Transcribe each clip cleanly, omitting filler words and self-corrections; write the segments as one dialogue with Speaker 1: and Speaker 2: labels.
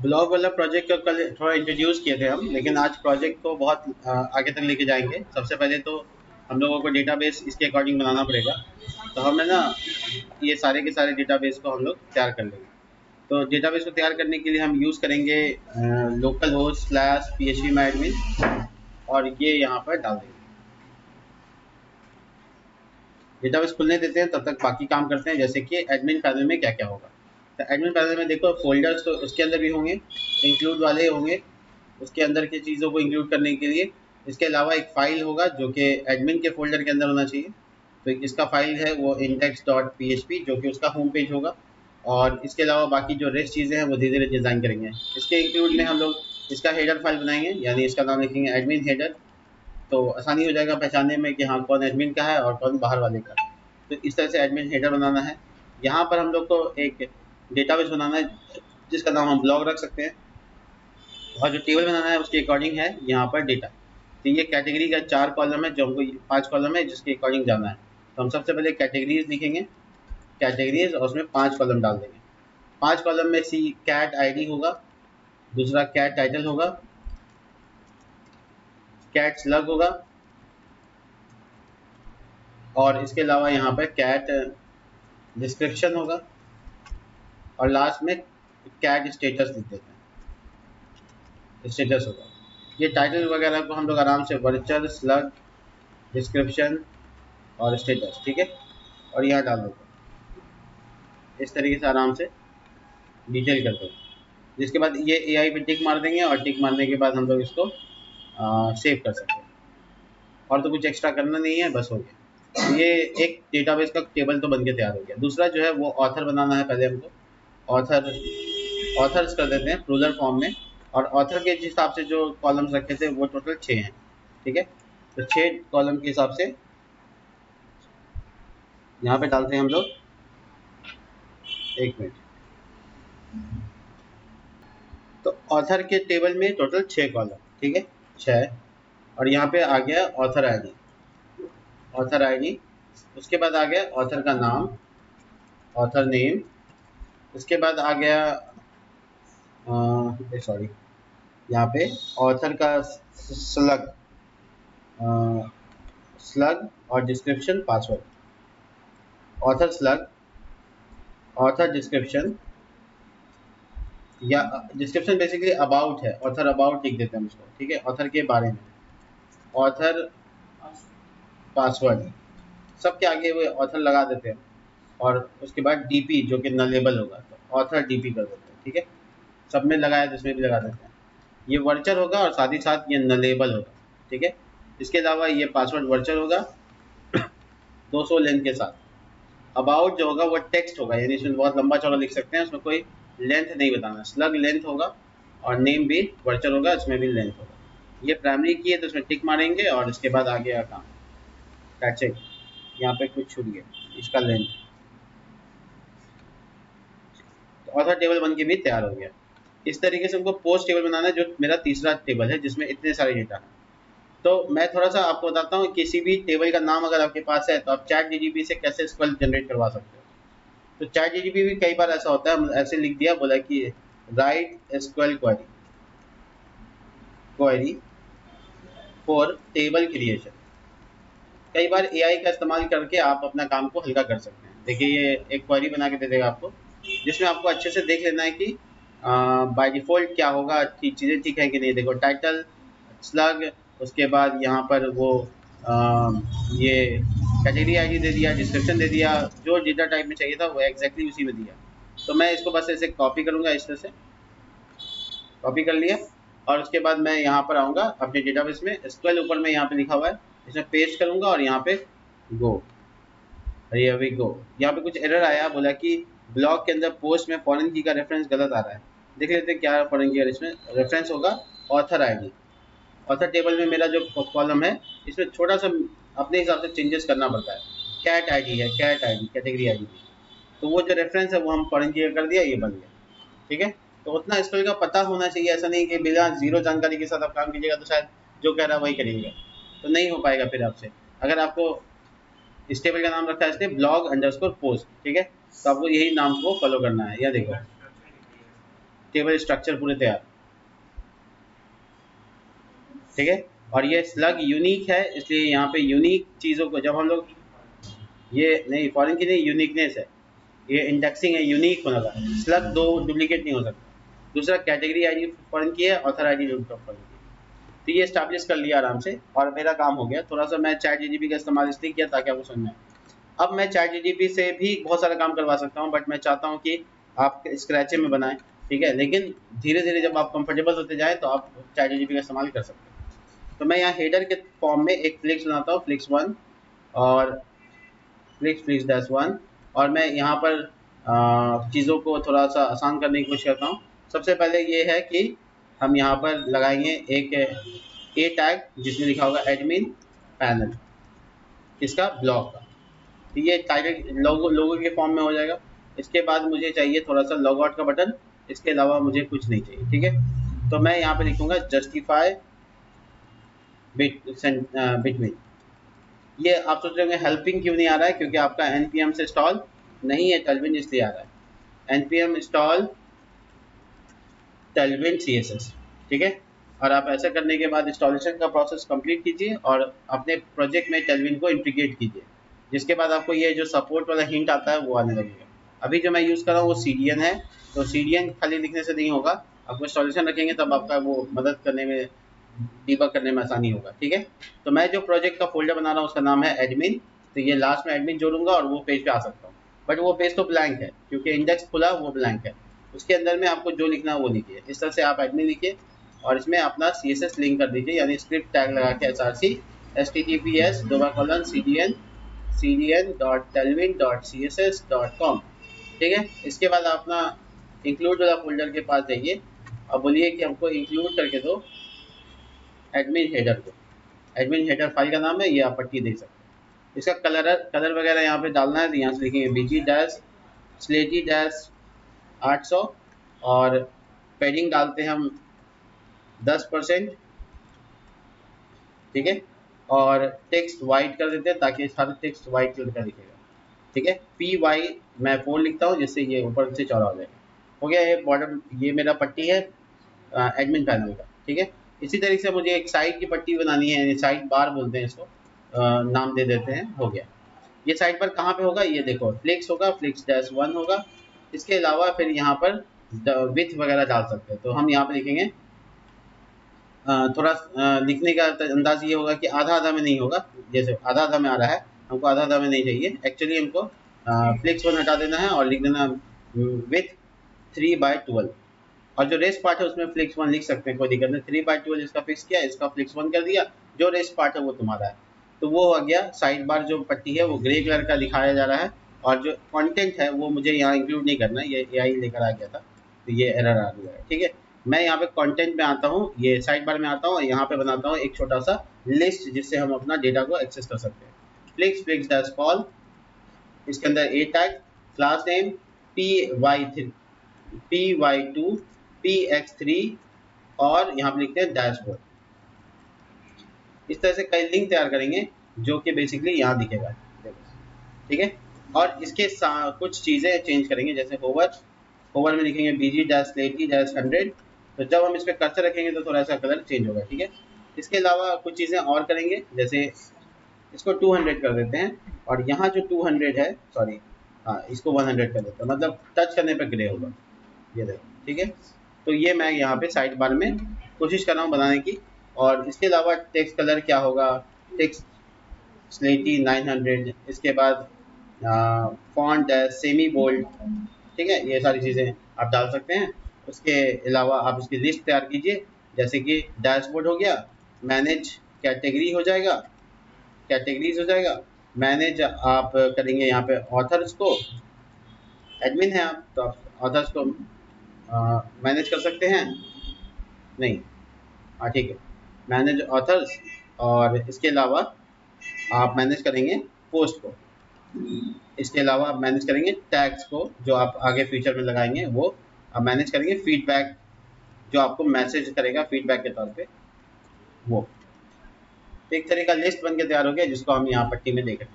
Speaker 1: Blog वाला project को कल थोड़ा इंट्रोड्यूस किए थे हम, लेकिन आज प्रोजेक्ट को बहुत आगे तक लेके जाएंगे। सबसे पहले तो हम लोगों को डेटाबेस इसके अकॉर्डिंग बनाना पड़ेगा। तो हमें ना ये सारे के सारे डेटाबेस को हम लोग तैयार कर लेंगे। तो डेटाबेस को तैयार करने के लिए हम यूज़ करेंगे लोकल होस्ट स्लैश php माई एडमिन, और ये यहाँ पर डाल देंगे। डेटाबेस खुलने देते हैं, तब तक बाकी काम करते हैं, जैसे कि एडमिन पैनल में क्या क्या होगा। तो एडमिन पैनल में देखो फोल्डर्स तो उसके अंदर भी होंगे, इंक्लूड वाले होंगे, उसके अंदर की चीज़ों को इंक्लूड करने के लिए। इसके अलावा एक फ़ाइल होगा जो कि एडमिन के फ़ोल्डर के अंदर होना चाहिए। तो इसका फ़ाइल है वो index.php, जो कि उसका होम पेज होगा। और इसके अलावा बाकी जो रेस्ट चीज़ें हैं वो धीरे धीरे डिज़ाइन करेंगे। इसके इंक्लूड में हम लोग इसका हेडर फाइल बनाएंगे, यानी इसका नाम लिखेंगे एडमिन हेडर। तो आसानी हो जाएगा पहचानने में कि हाँ कौन एडमिन का है और कौन बाहर वाले का। तो इस तरह से एडमिन हेडर बनाना है। यहाँ पर हम लोग को एक डेटाबेस बनाना है जिसका नाम हम ब्लॉग रख सकते हैं, और जो टेबल बनाना है उसके अकॉर्डिंग है यहाँ पर डेटा। तो ये कैटेगरी का 4 कॉलम है, जो हमको 5 कॉलम है जिसके अकॉर्डिंग जाना है। तो हम सबसे पहले कैटेगरीज लिखेंगे, कैटेगरीज, और उसमें 5 कॉलम डाल देंगे। 5 कॉलम में सी कैट आईडी होगा, दूसरा कैट टाइटल होगा, कैट स्लग होगा, और इसके अलावा यहाँ पर कैट डिस्क्रिप्शन होगा, और लास्ट में कैट स्टेटस लिख देते हैं, स्टेटस होगा। ये टाइटल वगैरह को हम लोग आराम से वर्चर स्लग डिस्क्रिप्शन और स्टेटस, ठीक है, और यहाँ डाल देते हैं। इस तरीके से आराम से डिटेल कर देंगे। जिसके बाद ये एआई पे टिक मार देंगे, और टिक मारने के बाद हम लोग इसको सेव कर सकते हैं। और तो कुछ एक्स्ट्रा करना नहीं है, बस हो गया। ये एक डेटाबेस का टेबल तो बन के तैयार हो गया। दूसरा जो है वो ऑथर बनाना है। पहले हमको ऑथर्स कर देते हैं प्रोलर फॉर्म में, और ऑथर के हिसाब से जो कॉलम्स रखे थे वो टोटल 6 हैं, ठीक है। तो 6 कॉलम के हिसाब से यहाँ पे डालते हैं हम लोग। एक मिनट। तो ऑथर के टेबल में टोटल 6 कॉलम, ठीक है, 6। और यहाँ पे आ गया ऑथर आईडी, ऑथर आईडी। उसके बाद आ गया ऑथर का नाम, ऑथर नेम। उसके बाद आ गया सॉरी, यहाँ पे ऑथर का स्लग, स्लग और description, password. Author slug, author description, या डिस्क्रिप्शन बेसिकली अबाउट है, ऑथर अबाउट लिख देते हैं उसको, ठीक है, ऑथर के बारे में। ऑथर पासवर्ड, सबके आगे वो ऑथर लगा देते हैं। और उसके बाद डीपी जो कि नलेबल होगा, तो ऑथर डीपी कर देते हैं, ठीक है। सब में लगाया जिसमें भी लगा देते हैं। ये वर्चर होगा और साथ ही साथ ये नलेबल होगा, ठीक है। इसके अलावा ये पासवर्ड वर्चर होगा 200 लेंथ के साथ। अबाउट जो होगा वो टेक्स्ट होगा, यानी इसमें बहुत लंबा चौड़ा लिख सकते हैं, उसमें कोई लेंथ नहीं बताना। स्लग लेंथ होगा, और नेम भी वर्चर होगा, इसमें भी लेंथ होगा। ये प्राइमरी की है तो इसमें टिक मारेंगे, और इसके बाद आ गया काम पैचिंग। यहाँ पे कुछ छूट गया, इसका लेंथ। तो ऑथर टेबल बन के भी तैयार हो गया। इस तरीके से हमको पोस्ट टेबल बनाना है, जो मेरा तीसरा टेबल है जिसमें इतने सारे डेटा हैं। तो मैं थोड़ा सा आपको बताता हूँ, किसी भी टेबल का नाम अगर आपके पास है तो आप चैट जीटीपी से कैसे स्क्वेल जनरेट करवा सकते हो। तो चैट जीटीपी भी कई बार ऐसा होता है, हम ऐसे लिख दिया, बोला कि right SQL query, query for table creation. कई बार एआई का इस्तेमाल करके आप अपना काम को हल्का कर सकते हैं। देखिए ये एक क्वेरी बना के दे देगा आपको, जिसमें आपको अच्छे से देख लेना है कि बाय डिफ़ॉल्ट क्या होगा, ठीक चीज़ें ठीक है कि नहीं। देखो टाइटल स्लग, उसके बाद यहाँ पर वो ये कैटेगरी आईडी दे दिया, डिस्क्रिप्शन दे दिया, जो डेटा टाइप में चाहिए था वो एग्जैक्टली उसी में दिया। तो मैं इसको बस ऐसे कॉपी करूँगा, इस तरह से कॉपी कर लिया। और उसके बाद मैं यहाँ पर आऊँगा अपने डेटाबेस में, एसक्यूएल ऊपर में यहाँ पे लिखा हुआ है, इसमें पेस्ट करूँगा, और यहाँ पे गो, हियर वी गो। यहाँ पे कुछ एरर आया, बोला कि ब्लॉक के अंदर पोस्ट में फॉरेन की का रेफरेंस गलत आ रहा है। देख लेते हैं क्या फॉरेन की, इसमें रेफरेंस होगा ऑथर आईडी। ऑथर टेबल में मेरा जो कॉलम है, इसमें छोटा सा अपने हिसाब से चेंजेस करना पड़ता है। कैट आईडी है, कैट आईडी कैटेगरी आईडी, तो वो जो रेफरेंस है वो हम फॉरेन की कर दिया, ये बन गया, ठीक है। तो उतना स्पेल का पता होना चाहिए, ऐसा नहीं कि बिना जीरो जानकारी के साथ आप काम कीजिएगा तो शायद जो कह रहा है वही करिएगा, तो नहीं हो पाएगा फिर आपसे। अगर आपको इस टेबल का नाम रखा है इसने ब्लॉग अंडरस्कोर पोस्ट, ठीक है, तो आपको यही नाम को फॉलो करना है। या देखो टेबल स्ट्रक्चर पूरे तैयार, ठीक है। और ये स्लग यूनिक है, इसलिए यहाँ पे यूनिक चीज़ों को जब हम लोग, ये नहीं फॉरेन की नहीं, यूनिकनेस है, ये इंडेक्सिंग है, यूनिक होना था। स्लग दो डुप्लीकेट नहीं हो सकता। दूसरा कैटेगरी आईडी फॉरेन की है, ऑथर आईडी फॉरेन की है। तो ये स्टैब्लिश कर लिया आराम से और मेरा काम हो गया। थोड़ा सा मैं चैट जीटीपी का इस्तेमाल इसलिए किया ताकि आपको समझ में आए। अब मैं चैट जीटीपी से भी बहुत सारा काम करवा सकता हूँ, बट मैं चाहता हूँ कि आप स्क्रैचे में बनाएं, ठीक है। लेकिन धीरे धीरे जब आप कंफर्टेबल होते जाएं तो आप चैट जीटीपी का इस्तेमाल कर सकते हैं। तो मैं यहाँ हेडर के फॉर्म में एक फ्लिक्स बनाता हूँ, फ्लिक्स 1 और फ्लिक्स डैश 1, और मैं यहाँ पर चीज़ों को थोड़ा सा आसान करने की कोशिश करता हूँ। सबसे पहले ये है कि हम यहाँ पर लगाएंगे एक ए टैग जिसमें लिखा होगा एडमिन पैनल, इसका ब्लॉक का। तो ये टाइटल लोगो के फॉर्म में हो जाएगा। इसके बाद मुझे चाहिए थोड़ा सा लॉग आउट का बटन, इसके अलावा मुझे कुछ नहीं चाहिए, ठीक है। तो मैं यहाँ पे लिखूंगा जस्टिफाई बिटवीन। ये आप सोच रहे होंगे हेल्पिंग क्यों नहीं आ रहा है, क्योंकि आपका npm से इंस्टॉल नहीं है टेलविन, इसलिए आ रहा है। npm इंस्टॉल टेलविन CSS, ठीक है। और आप ऐसा करने के बाद इंस्टॉलेशन का प्रोसेस कंप्लीट कीजिए और अपने प्रोजेक्ट में टेलविन को इंटीग्रेट कीजिए, जिसके बाद आपको ये जो सपोर्ट वाला हिंट आता है वो आने लगेगा। अभी जो मैं यूज़ कर रहा हूँ वो CDN है, तो CDN खाली लिखने से नहीं होगा, आपको इंस्टॉलेशन रखेंगे तब आपका वो मदद करने में, डीबग करने में आसानी होगा, ठीक है। तो मैं जो प्रोजेक्ट का फोल्डर बना रहा हूँ उसका नाम है एडमिन, तो ये लास्ट में एडमिन जोड़ूंगा और वो पेज पे आ सकता हूँ। बट वो पेज तो ब्लैंक है क्योंकि इंडेक्स खुला, वो ब्लैंक है। उसके अंदर में आपको जो लिखना है वो लिखिए। इस तरह से आप एडमिन लिखिए और इसमें अपना CSS लिंक कर दीजिए, यानी स्क्रिप्ट टैग लगा के src https://cdn.telvin.css.com, ठीक है। इसके बाद अपना इंक्लूड वाला फोल्डर के पास जाइए और बोलिए कि हमको इंक्लूड करके दो एडमिन हेडर को। एडमिन हेडर फाइल का नाम है, ये आप पट्टी देख सकते हैं। इसका कलर वगैरह यहाँ पे डालना है, तो यहाँ से लिखेंगे बीजी डैश स्लेटी डैश 800 और पेडिंग डालते हैं हम 10%, ठीक है। और टेक्स्ट वाइट कर देते हैं ताकि सारा टेक्स्ट वाइट कलर का दिखेगा, ठीक है। PY मैं 4 लिखता हूँ जिससे ये ऊपर से चौड़ा हो जाएगा। हो गया ये बॉर्डर, ये मेरा पट्टी है एडमिन पैनल का, ठीक है। इसी तरीके से मुझे एक साइड की पट्टी बनानी है, साइड बार बोलते हैं इसको, नाम दे देते हैं, हो गया। ये साइड बार कहाँ पे होगा, ये देखो फ्लिक्स होगा, फ्लिक्स डैश 1 होगा। इसके अलावा फिर यहाँ पर विथ वगैरह डाल सकते हैं, तो हम यहाँ पे लिखेंगे थोड़ा लिखने का अंदाज ये होगा कि आधा आधा में नहीं होगा, जैसे आधा आधा में आ रहा है, हमको आधा आधा में नहीं चाहिए। एक्चुअली हमको फ्लिक्स 1 हटा देना है और लिख देना विथ 3/12, और जो रेस्ट पार्ट है उसमें फ्लिक्स 1 लिख सकते हैं, कोई दिक्कत नहीं। 3/12 इसका फिक्स किया, इसका फ्लिक्स 1 कर दिया, जो रेस्ट पार्ट है वो तुम्हारा है। तो वो हो गया। साइड बार जो पट्टी है वो ग्रे कलर का दिखाया जा रहा है, और जो कंटेंट है वो मुझे यहाँ इंक्लूड नहीं करना है, ये AI लेकर आ गया था, तो ये एरर आ गया है, ठीक है। मैं यहाँ पे कंटेंट में आता हूँ, ये साइड बार में आता हूँ, यहाँ पे बनाता हूँ एक छोटा सा लिस्ट जिससे हम अपना डेटा को एक्सेस कर सकते हैं। फ्लिक्स डैश कॉल, इसके अंदर ए tag, class name py2 px3 और यहाँ पे लिखते हैं डैशबोर्ड। इस तरह से कई लिंक तैयार करेंगे जो कि बेसिकली यहाँ दिखेगा, ठीक है। और इसके कुछ चीज़ें चेंज करेंगे, जैसे होवर में लिखेंगे bg-80-100, तो जब हम इस पर कर्सर रखेंगे तो थोड़ा सा कलर चेंज होगा, ठीक है। इसके अलावा कुछ चीज़ें और करेंगे, जैसे इसको 200 कर देते हैं, और यहाँ जो 200 है, सॉरी हाँ इसको 100 कर देते हैं, मतलब टच करने पर ग्रे होगा, ये देखो, ठीक है। तो ये मैं यहाँ पे साइड बार में कोशिश कर रहा हूँ बनाने की। और इसके अलावा टेक्स्ट कलर क्या होगा, टेक्स्ट स्लेटी 900, इसके बाद फॉन्ट सेमी बोल्ड, ठीक है। ये सारी चीज़ें आप डाल सकते हैं। उसके अलावा आप इसकी लिस्ट तैयार कीजिए, जैसे कि डैशबोर्ड हो गया, मैनेज कैटेगरी हो जाएगा, कैटेगरीज हो जाएगा, मैनेज आप करेंगे यहाँ पे ऑथर्स को, एडमिन है आप तो आप ऑथर्स को मैनेज कर सकते हैं, नहीं हाँ ठीक है, मैनेज ऑथर्स। और इसके अलावा आप मैनेज करेंगे पोस्ट को, इसके अलावा आप मैनेज करेंगे टैग्स को जो आप आगे फ्यूचर में लगाएंगे, वो आप मैनेज करेंगे। फीडबैक जो आपको मैसेज करेगा फीडबैक के तौर पे, वो एक तरह का लिस्ट बन के तैयार हो गया जिसको हम यहाँ पट्टी में देख रहे हैं।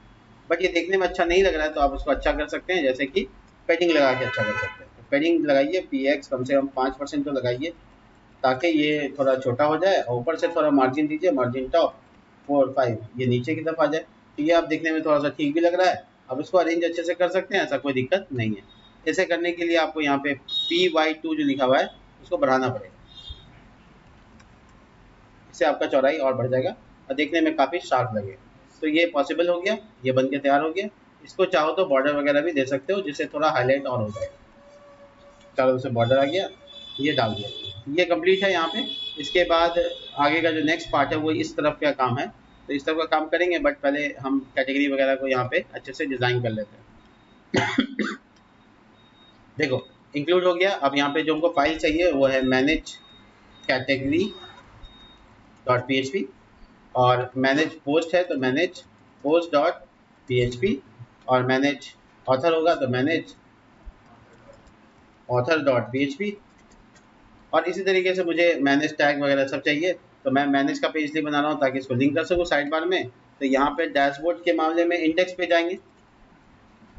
Speaker 1: बट ये देखने में अच्छा नहीं लग रहा है, तो आप उसको अच्छा कर सकते हैं, जैसे कि पैडिंग लगा के अच्छा कर सकते हैं। पेडिंग लगाइए, PX कम से कम 5% तो लगाइए ताकि ये थोड़ा छोटा हो जाए, और ऊपर से थोड़ा मार्जिन दीजिए, मार्जिन टॉप 4-5 ये नीचे की तरफ आ जाए। तो ये आप देखने में थोड़ा सा ठीक भी लग रहा है। अब इसको अरेंज अच्छे से कर सकते हैं, ऐसा कोई दिक्कत नहीं है। ऐसे करने के लिए आपको यहाँ पे PY2 जो लिखा हुआ है उसको बढ़ाना पड़ेगा, इससे आपका चौड़ाई और बढ़ जाएगा और देखने में काफ़ी शार्प लगेगा। तो ये पॉसिबल हो गया, ये बन के तैयार हो गया। इसको चाहो तो बॉर्डर वगैरह भी दे सकते हो जिससे थोड़ा हाईलाइट और हो जाएगा। चारों से बॉर्डर आ गया, ये डाल दिया, ये कंप्लीट है यहाँ पे। इसके बाद आगे का जो नेक्स्ट पार्ट है वो इस तरफ का काम है, तो इस तरफ का काम करेंगे, बट पहले हम कैटेगरी वगैरह को यहाँ पे अच्छे से डिज़ाइन कर लेते हैं। देखो इंक्लूड हो गया। अब यहाँ पे जो हमको फाइल चाहिए वो है मैनेज कैटेगरी डॉट PHP, और मैनेज पोस्ट है तो मैनेज पोस्ट डॉट PHP, और मैनेज ऑथर होगा तो मैनेज ऑथर डॉट PHP। और इसी तरीके से मुझे मैनेज टैग वगैरह सब चाहिए, तो मैं मैनेज का पेज इसलिए बना रहा हूँ ताकि इसको लिंक कर सकूँ साइड बार में। तो यहाँ पे डैशबोर्ड के मामले में इंडेक्स पे जाएंगे,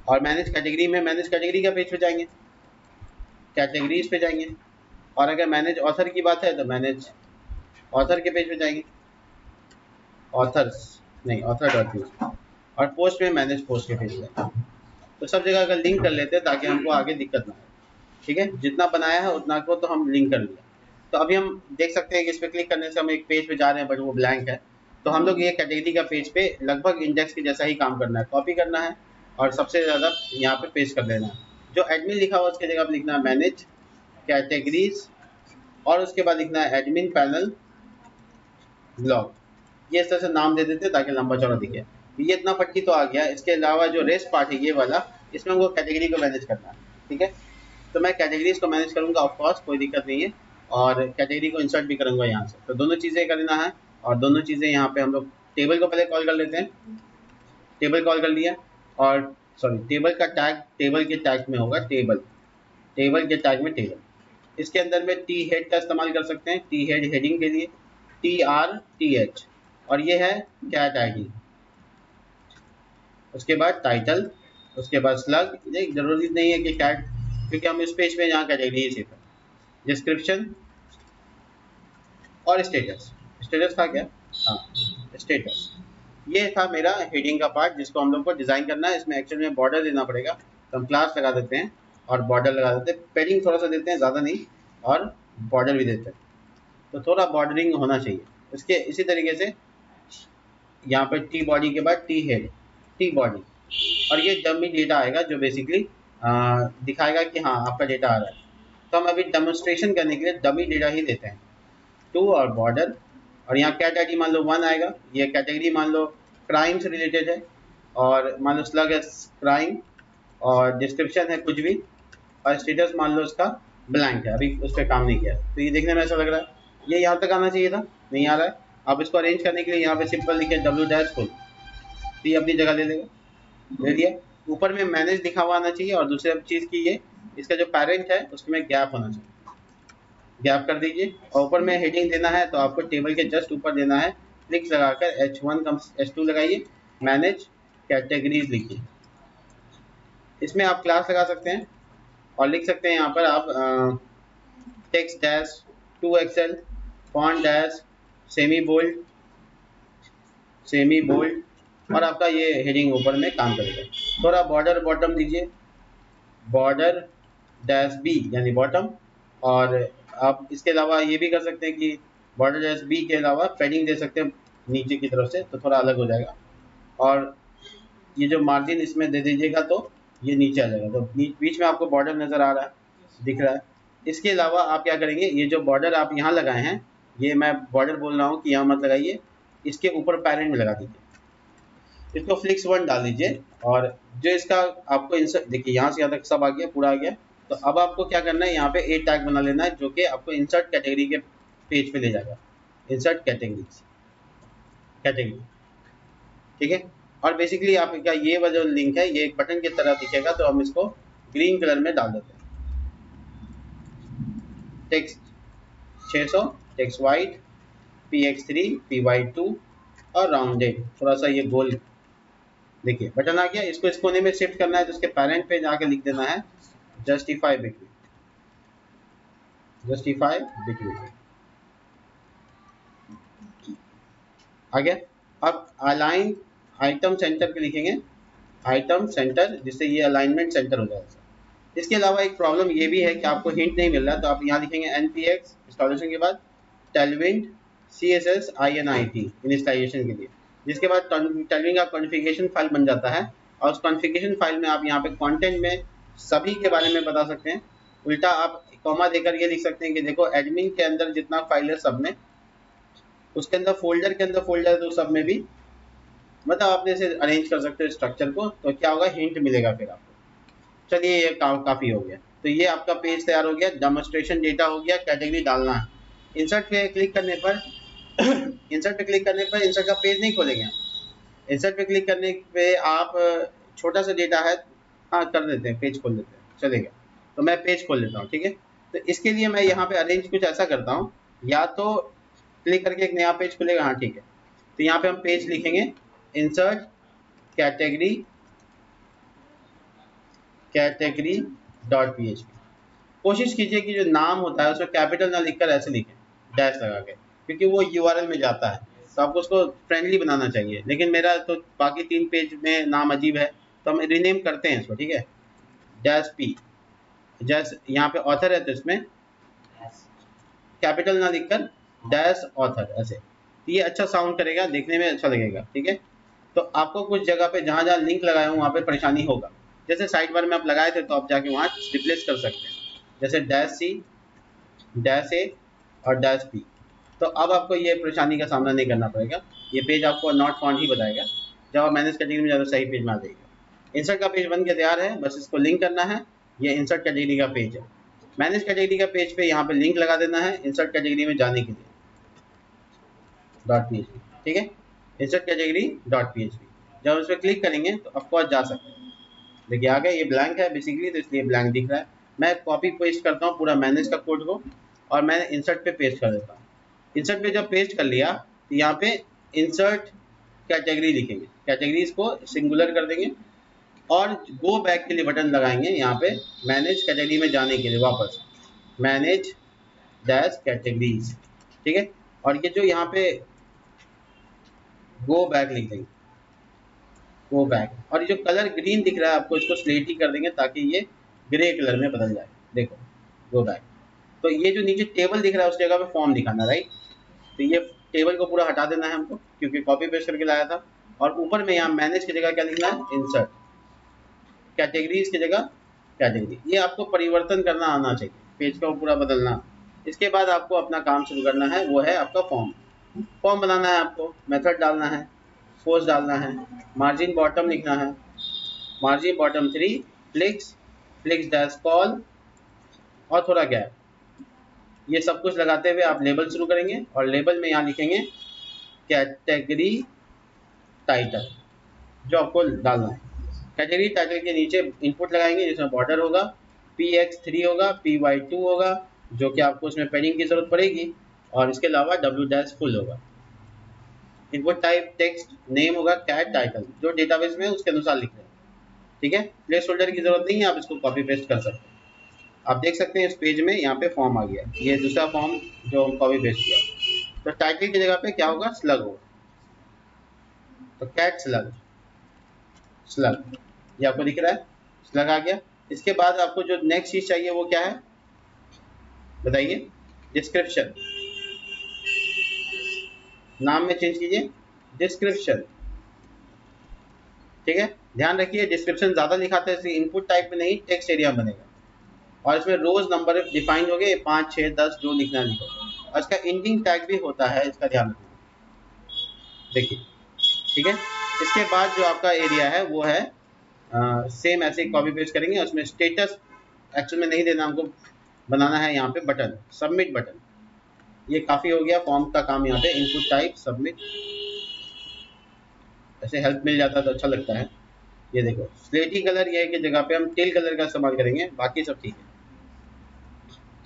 Speaker 1: और मैनेज कैटेगरी में मैनेज कैटेगरी का पेज पे जाएंगे, कैटेगरीज पे जाएंगे, और अगर मैनेज ऑथर की बात है तो मैनेज ऑथर के पेज पे जाएंगे, ऑथर्स नहीं ऑथर डॉट PHP, और पोस्ट में मैनेज पोस्ट के पेज पे। तो सब जगह अगर लिंक कर लेते हैं ताकि हमको आगे दिक्कत ना आए। ठीक है, जितना बनाया है उतना को तो हम लिंक कर लिया। तो अभी हम देख सकते हैं कि इस पर क्लिक करने से हम एक पेज पे जा रहे हैं बट वो ब्लैंक है। तो हम लोग ये कैटेगरी का पेज पे लगभग इंडेक्स के जैसा ही काम करना है, कॉपी करना है और सबसे ज़्यादा यहाँ पे पेस्ट कर देना है। जो एडमिन लिखा हुआ उसकी जगह पर लिखना है मैनेज कैटेगरीज, और उसके बाद लिखना है एडमिन पैनल ब्लॉग। ये इस तरह से नाम दे देते हैं ताकि लंबा चौड़ा दिखे। ये इतना पट्टी तो आ गया। इसके अलावा जो रेस्ट पार्ट है ये वाला, इसमें हमको कैटेगरी को मैनेज करना है। ठीक है, तो मैं कैटेगरीज को मैनेज करूंगा, ऑफ कोर्स कोई दिक्कत नहीं है, और कैटेगरी को इंसर्ट भी करूंगा यहाँ से। तो दोनों चीज़ें करना है, और दोनों चीज़ें यहाँ पे हम लोग टेबल को पहले कॉल कर लेते हैं। टेबल कॉल कर लिया, और सॉरी टेबल का टैग टेबल के टैग में होगा, टेबल टेबल के टैग में टेबल। इसके अंदर में टी हेड का इस्तेमाल कर सकते हैं, टी हेड हेडिंग के लिए, TRTH, और ये है कैट ID। उसके बाद टाइटल, उसके बाद स्लग। ये जरूरी नहीं है कि कैट, क्योंकि हम इस पेज पे यहाँ कैटेगरी ही सिर्फ है। डिस्क्रिप्शन और स्टेटस। स्टेटस था क्या? हाँ, स्टेटस। ये था मेरा हेडिंग का पार्ट जिसको हम लोग को डिज़ाइन करना है। इसमें एक्चुअली में बॉर्डर देना पड़ेगा, तो हम क्लास लगा देते हैं और बॉर्डर लगा देते हैं। पेडिंग थोड़ा सा देते हैं, ज़्यादा नहीं, और बॉर्डर भी देते हैं, तो थोड़ा बॉर्डरिंग होना चाहिए। इसके इसी तरीके से यहाँ पे टी बॉडी के बाद टी हेड, टी बॉडी, और ये डमी डेटा आएगा जो बेसिकली दिखाएगा कि हाँ आपका डेटा आ रहा है। तो हम अभी डेमोन्स्ट्रेशन करने के लिए डमी डेटा ही देते हैं, टू और बॉर्डर। और यहाँ कैट ID मान लो 1 आएगा। ये कैटेगरी मान लो क्राइम से रिलेटेड है, और मान लो स्लग है क्राइम, और डिस्क्रिप्शन है कुछ भी, और स्टेटस मान लो इसका ब्लैंक है, अभी उस पर काम नहीं किया। तो ये देखने में ऐसा लग रहा है, ये यहाँ तक आना चाहिए था, नहीं आ रहा है। अब इसको अरेंज करने के लिए यहाँ पे सिंपल लिखे W' फुल, तो ये अपनी जगह ले लेगा, ले लिया। ऊपर में मैनेज लिखा हुआ आना चाहिए, और दूसरी चीज़ की ये इसका जो पेरेंट है उसमें गैप होना चाहिए, गैप कर दीजिए। और ऊपर में हेडिंग देना है तो आपको टेबल के जस्ट ऊपर देना है, क्लिक लगाकर H1 कम H2 लगाइए, मैनेज कैटेगरीज लिखिए। इसमें आप क्लास लगा सकते हैं और लिख सकते हैं यहाँ पर आप text dash 2XL font dash semi bold, और आपका ये हेडिंग ऊपर में काम करेगा। थोड़ा बॉर्डर बॉटम दीजिए, बॉर्डर डैश B यानी बॉटम। और आप इसके अलावा ये भी कर सकते हैं कि बॉर्डर डैश B के अलावा पैडिंग दे सकते हैं नीचे की तरफ से, तो थोड़ा अलग हो जाएगा। और ये जो मार्जिन इसमें दे दीजिएगा तो ये नीचे आ जाएगा, तो बीच में आपको बॉर्डर नज़र आ रहा है, दिख रहा है। इसके अलावा आप क्या करेंगे, ये जो बॉर्डर आप यहाँ लगाए हैं, ये मैं बॉर्डर बोल रहा हूँ कि यहाँ मत लगाइए, इसके ऊपर पैरेंट में लगा दीजिए, इसको फ्लिक्स 1 डाल दीजिए। और जो इसका आपको इंसर्ट, देखिए यहाँ से यहाँ तक सब आ गया, पूरा आ गया। तो अब आपको क्या करना है, यहाँ पे ए टैग बना लेना है जो कि आपको इंसर्ट कैटेगरी के पेज पे ले जाएगा, इंसर्ट कैटेगरी। ठीक है, और बेसिकली आपका ये वाला जो लिंक है ये एक बटन की तरह दिखेगा, तो हम इसको ग्रीन कलर में डाल देते हैं। Text 600, text white, PX3 PY2 और राउंडेड, थोड़ा सा ये गोल, देखिए बटन आ गया। इसको इस कोने में शिफ्ट करना है तो इसके पेरेंट पे जाकर लिख देना है जस्टिफाई बिटवीन, जस्टिफाई बिटवीन। आ गया। अब अलाइन आइटम सेंटर पे लिखेंगे आइटम सेंटर, जिससे ये अलाइनमेंट सेंटर हो जाएगा। इसके अलावा एक प्रॉब्लम ये भी है कि आपको हिंट नहीं मिल रहा, तो आप यहाँ लिखेंगे npx इंस्टॉलेशन के बाद tailwind css init इनिशियलाइजेशन के लिए, जिसके बाद tailwind का कॉन्फ़िगरेशन फाइल बन जाता है। और उस कॉन्फ़िगरेशन फाइल में आप यहाँ पे कंटेंट में सभी के बारे में बता सकते हैं। उल्टा आप कॉमा देकर ये लिख सकते हैं कि देखो एडमिन के अंदर जितना फाइल है सब में, उसके अंदर फोल्डर के अंदर फोल्डर, तो सब में भी, मतलब आपने इसे अरेंज कर सकते हो स्ट्रक्चर को, तो क्या होगा, हिंट मिलेगा फिर आपको। चलिए ये काफ़ी हो गया। तो ये आपका पेज तैयार हो गया, डेमोन्स्ट्रेशन डेटा हो गया, कैटेगरी डालना है। इंसर्ट पे क्लिक करने पर इंसर्ट पे क्लिक करने पर इंसर्ट का पेज नहीं खोलेंगे हम। इंसर्ट पे क्लिक करने पे आप छोटा सा डेटा है, हाँ कर देते हैं, पेज खोल लेते हैं, चलेगा। तो मैं पेज खोल लेता हूँ, ठीक है। तो इसके लिए मैं यहाँ पे अरेंज कुछ ऐसा करता हूँ, या तो क्लिक करके एक नया पेज खुलेगा, हाँ ठीक है। तो यहाँ पे हम पेज लिखेंगे इंसर्ट कैटेगरी category.php। कोशिश कीजिए कि जो नाम होता है उसमें कैपिटल ना लिखकर ऐसे लिखें, डैश लगा के, क्योंकि वो यूआरएल में जाता है, तो आपको उसको फ्रेंडली बनाना चाहिए। लेकिन मेरा तो बाकी 3 पेज में नाम अजीब है, तो हम रीनेम करते हैं इसको, ठीक है। डैश पी, जैसे यहाँ पे ऑथर है तो इसमें कैपिटल ना लिखकर डैश ऑथर ऐसे, तो ये अच्छा साउंड करेगा, देखने में अच्छा लगेगा, ठीक है। तो आपको कुछ जगह पे जहाँ जहाँ लिंक लगाए हूँ वहाँ पे परेशानी होगा। जैसे साइड बार में आप लगाए थे तो आप जाके वहाँ रिप्लेस कर सकते हैं, जैसे डैश सी, डैश ए और डैश पी। तो अब आपको ये परेशानी का सामना नहीं करना पड़ेगा, ये पेज आपको नॉट फाउंड ही बताएगा। जब आप मैनेज कैटेगरी में ज़्यादा सही पेज में आ जाएगा। इंसर्ट का पेज बन के तैयार है, बस इसको लिंक करना है। ये इंसर्ट कैटेगरी का पेज है। मैनेज कैटेगरी का पेज पे यहाँ पे लिंक लगा देना है इंसर्ट कैटेगरी में जाने के लिए, .php, ठीक है। इंसर्ट कैटेगरी .php, जब उस पर क्लिक करेंगे तो ऑफकोर्स जा सकते हैं। देखिए आ गया, ये ब्लैंक है बेसिकली, तो इसलिए ब्लैंक दिख रहा है। मैं कॉपी पेस्ट करता हूँ पूरा मैनेज का कोड को, और मैं इंसर्ट पे पेस्ट कर देता हूँ। इंसर्ट पे जब पेस्ट कर लिया तो यहाँ पे इंसर्ट कैटेगरी लिखेंगे, कैटेगरीज को सिंगुलर कर देंगे, और गो बैक के लिए बटन लगाएंगे यहाँ पे मैनेज कैटेगरी में जाने के लिए, वापस मैनेज डैश कैटेगरीज, ठीक है। और ये जो यहाँ पे गो बैक लिख देंगे, गो बैक, और ये जो कलर ग्रीन दिख रहा है आपको, इसको स्लेटी कर देंगे ताकि ये ग्रे कलर में बदल जाए, देखो गो बैक। तो ये जो नीचे टेबल दिख रहा है उस जगह पे फॉर्म दिखाना, राइट। तो ये टेबल को पूरा हटा देना है हमको, क्योंकि कॉपी पेस्ट करके लाया था। और ऊपर में यहाँ मैनेज की जगह क्या लिखना है, इंसर्ट कैटेगरीज की जगह कैटेगरी। ये आपको परिवर्तन करना आना चाहिए, पेज का पूरा बदलना। इसके बाद आपको अपना काम शुरू करना है, वो है आपका फॉर्म। फॉर्म बनाना है आपको, मेथड डालना है, फोर्स डालना है, मार्जिन बॉटम लिखना है, margin bottom 3, flix, flix dash call, और थोड़ा गैप। ये सब कुछ लगाते हुए आप लेबल शुरू करेंगे, और लेबल में यहाँ लिखेंगे कैटेगरी टाइटल, जो आपको डालना है। कैटेगरी टाइटल के नीचे इनपुट लगाएंगे, जिसमें बॉर्डर होगा, px3 होगा, py2 होगा, जो कि आपको उसमें पैडिंग की जरूरत पड़ेगी, और इसके अलावा w डैश फुल होगा। इनपुट टाइप टेक्स्ट नेम होगा कैट टाइटल, जो डेटाबेस में उसके अनुसार लिख रहे हैं, ठीक है। प्लेस होल्डर की जरूरत नहीं है, आप इसको कॉपी पेस्ट कर सकते हैं। आप देख सकते हैं इस पेज में यहाँ पे फॉर्म आ गया, ये दूसरा फॉर्म जो हम कॉपी पेस्ट किया। तो टाइटल की जगह पे क्या होगा, स्लग होगा, तो कैट स्लग, स्लग ये आपको दिख रहा है, स्लग आ गया। इसके बाद आपको जो नेक्स्ट चीज चाहिए वो क्या है बताइए, डिस्क्रिप्शन। नाम में चेंज कीजिए डिस्क्रिप्शन, ठीक है। ध्यान रखिए डिस्क्रिप्शन ज्यादा लिखाते हैं, इसलिए इनपुट टाइप में नहीं, टेक्स्ट एरिया बनेगा। और इसमें रोज नंबर डिफाइन हो गए, 5, 6, 10 जो लिखना लिखो। और इसका इंडिंग टैग भी होता है, इसका ध्यान रखिए, देखिए, ठीक है। इसके बाद जो आपका एरिया है वो है सेम ऐसे कॉपी पेस्ट करेंगे, उसमें स्टेटस एक्चुअल में नहीं देना हमको, बनाना है यहाँ पे बटन, सबमिट बटन। ये काफ़ी हो गया फॉर्म का काम। यहाँ पे इनपुट टाइप सबमिट, ऐसे हेल्प मिल जाता है तो अच्छा लगता है। ये देखो स्लेटी कलर ये है कि जगह पे हम टेल कलर का इस्तेमाल करेंगे, बाकी सब ठीक है।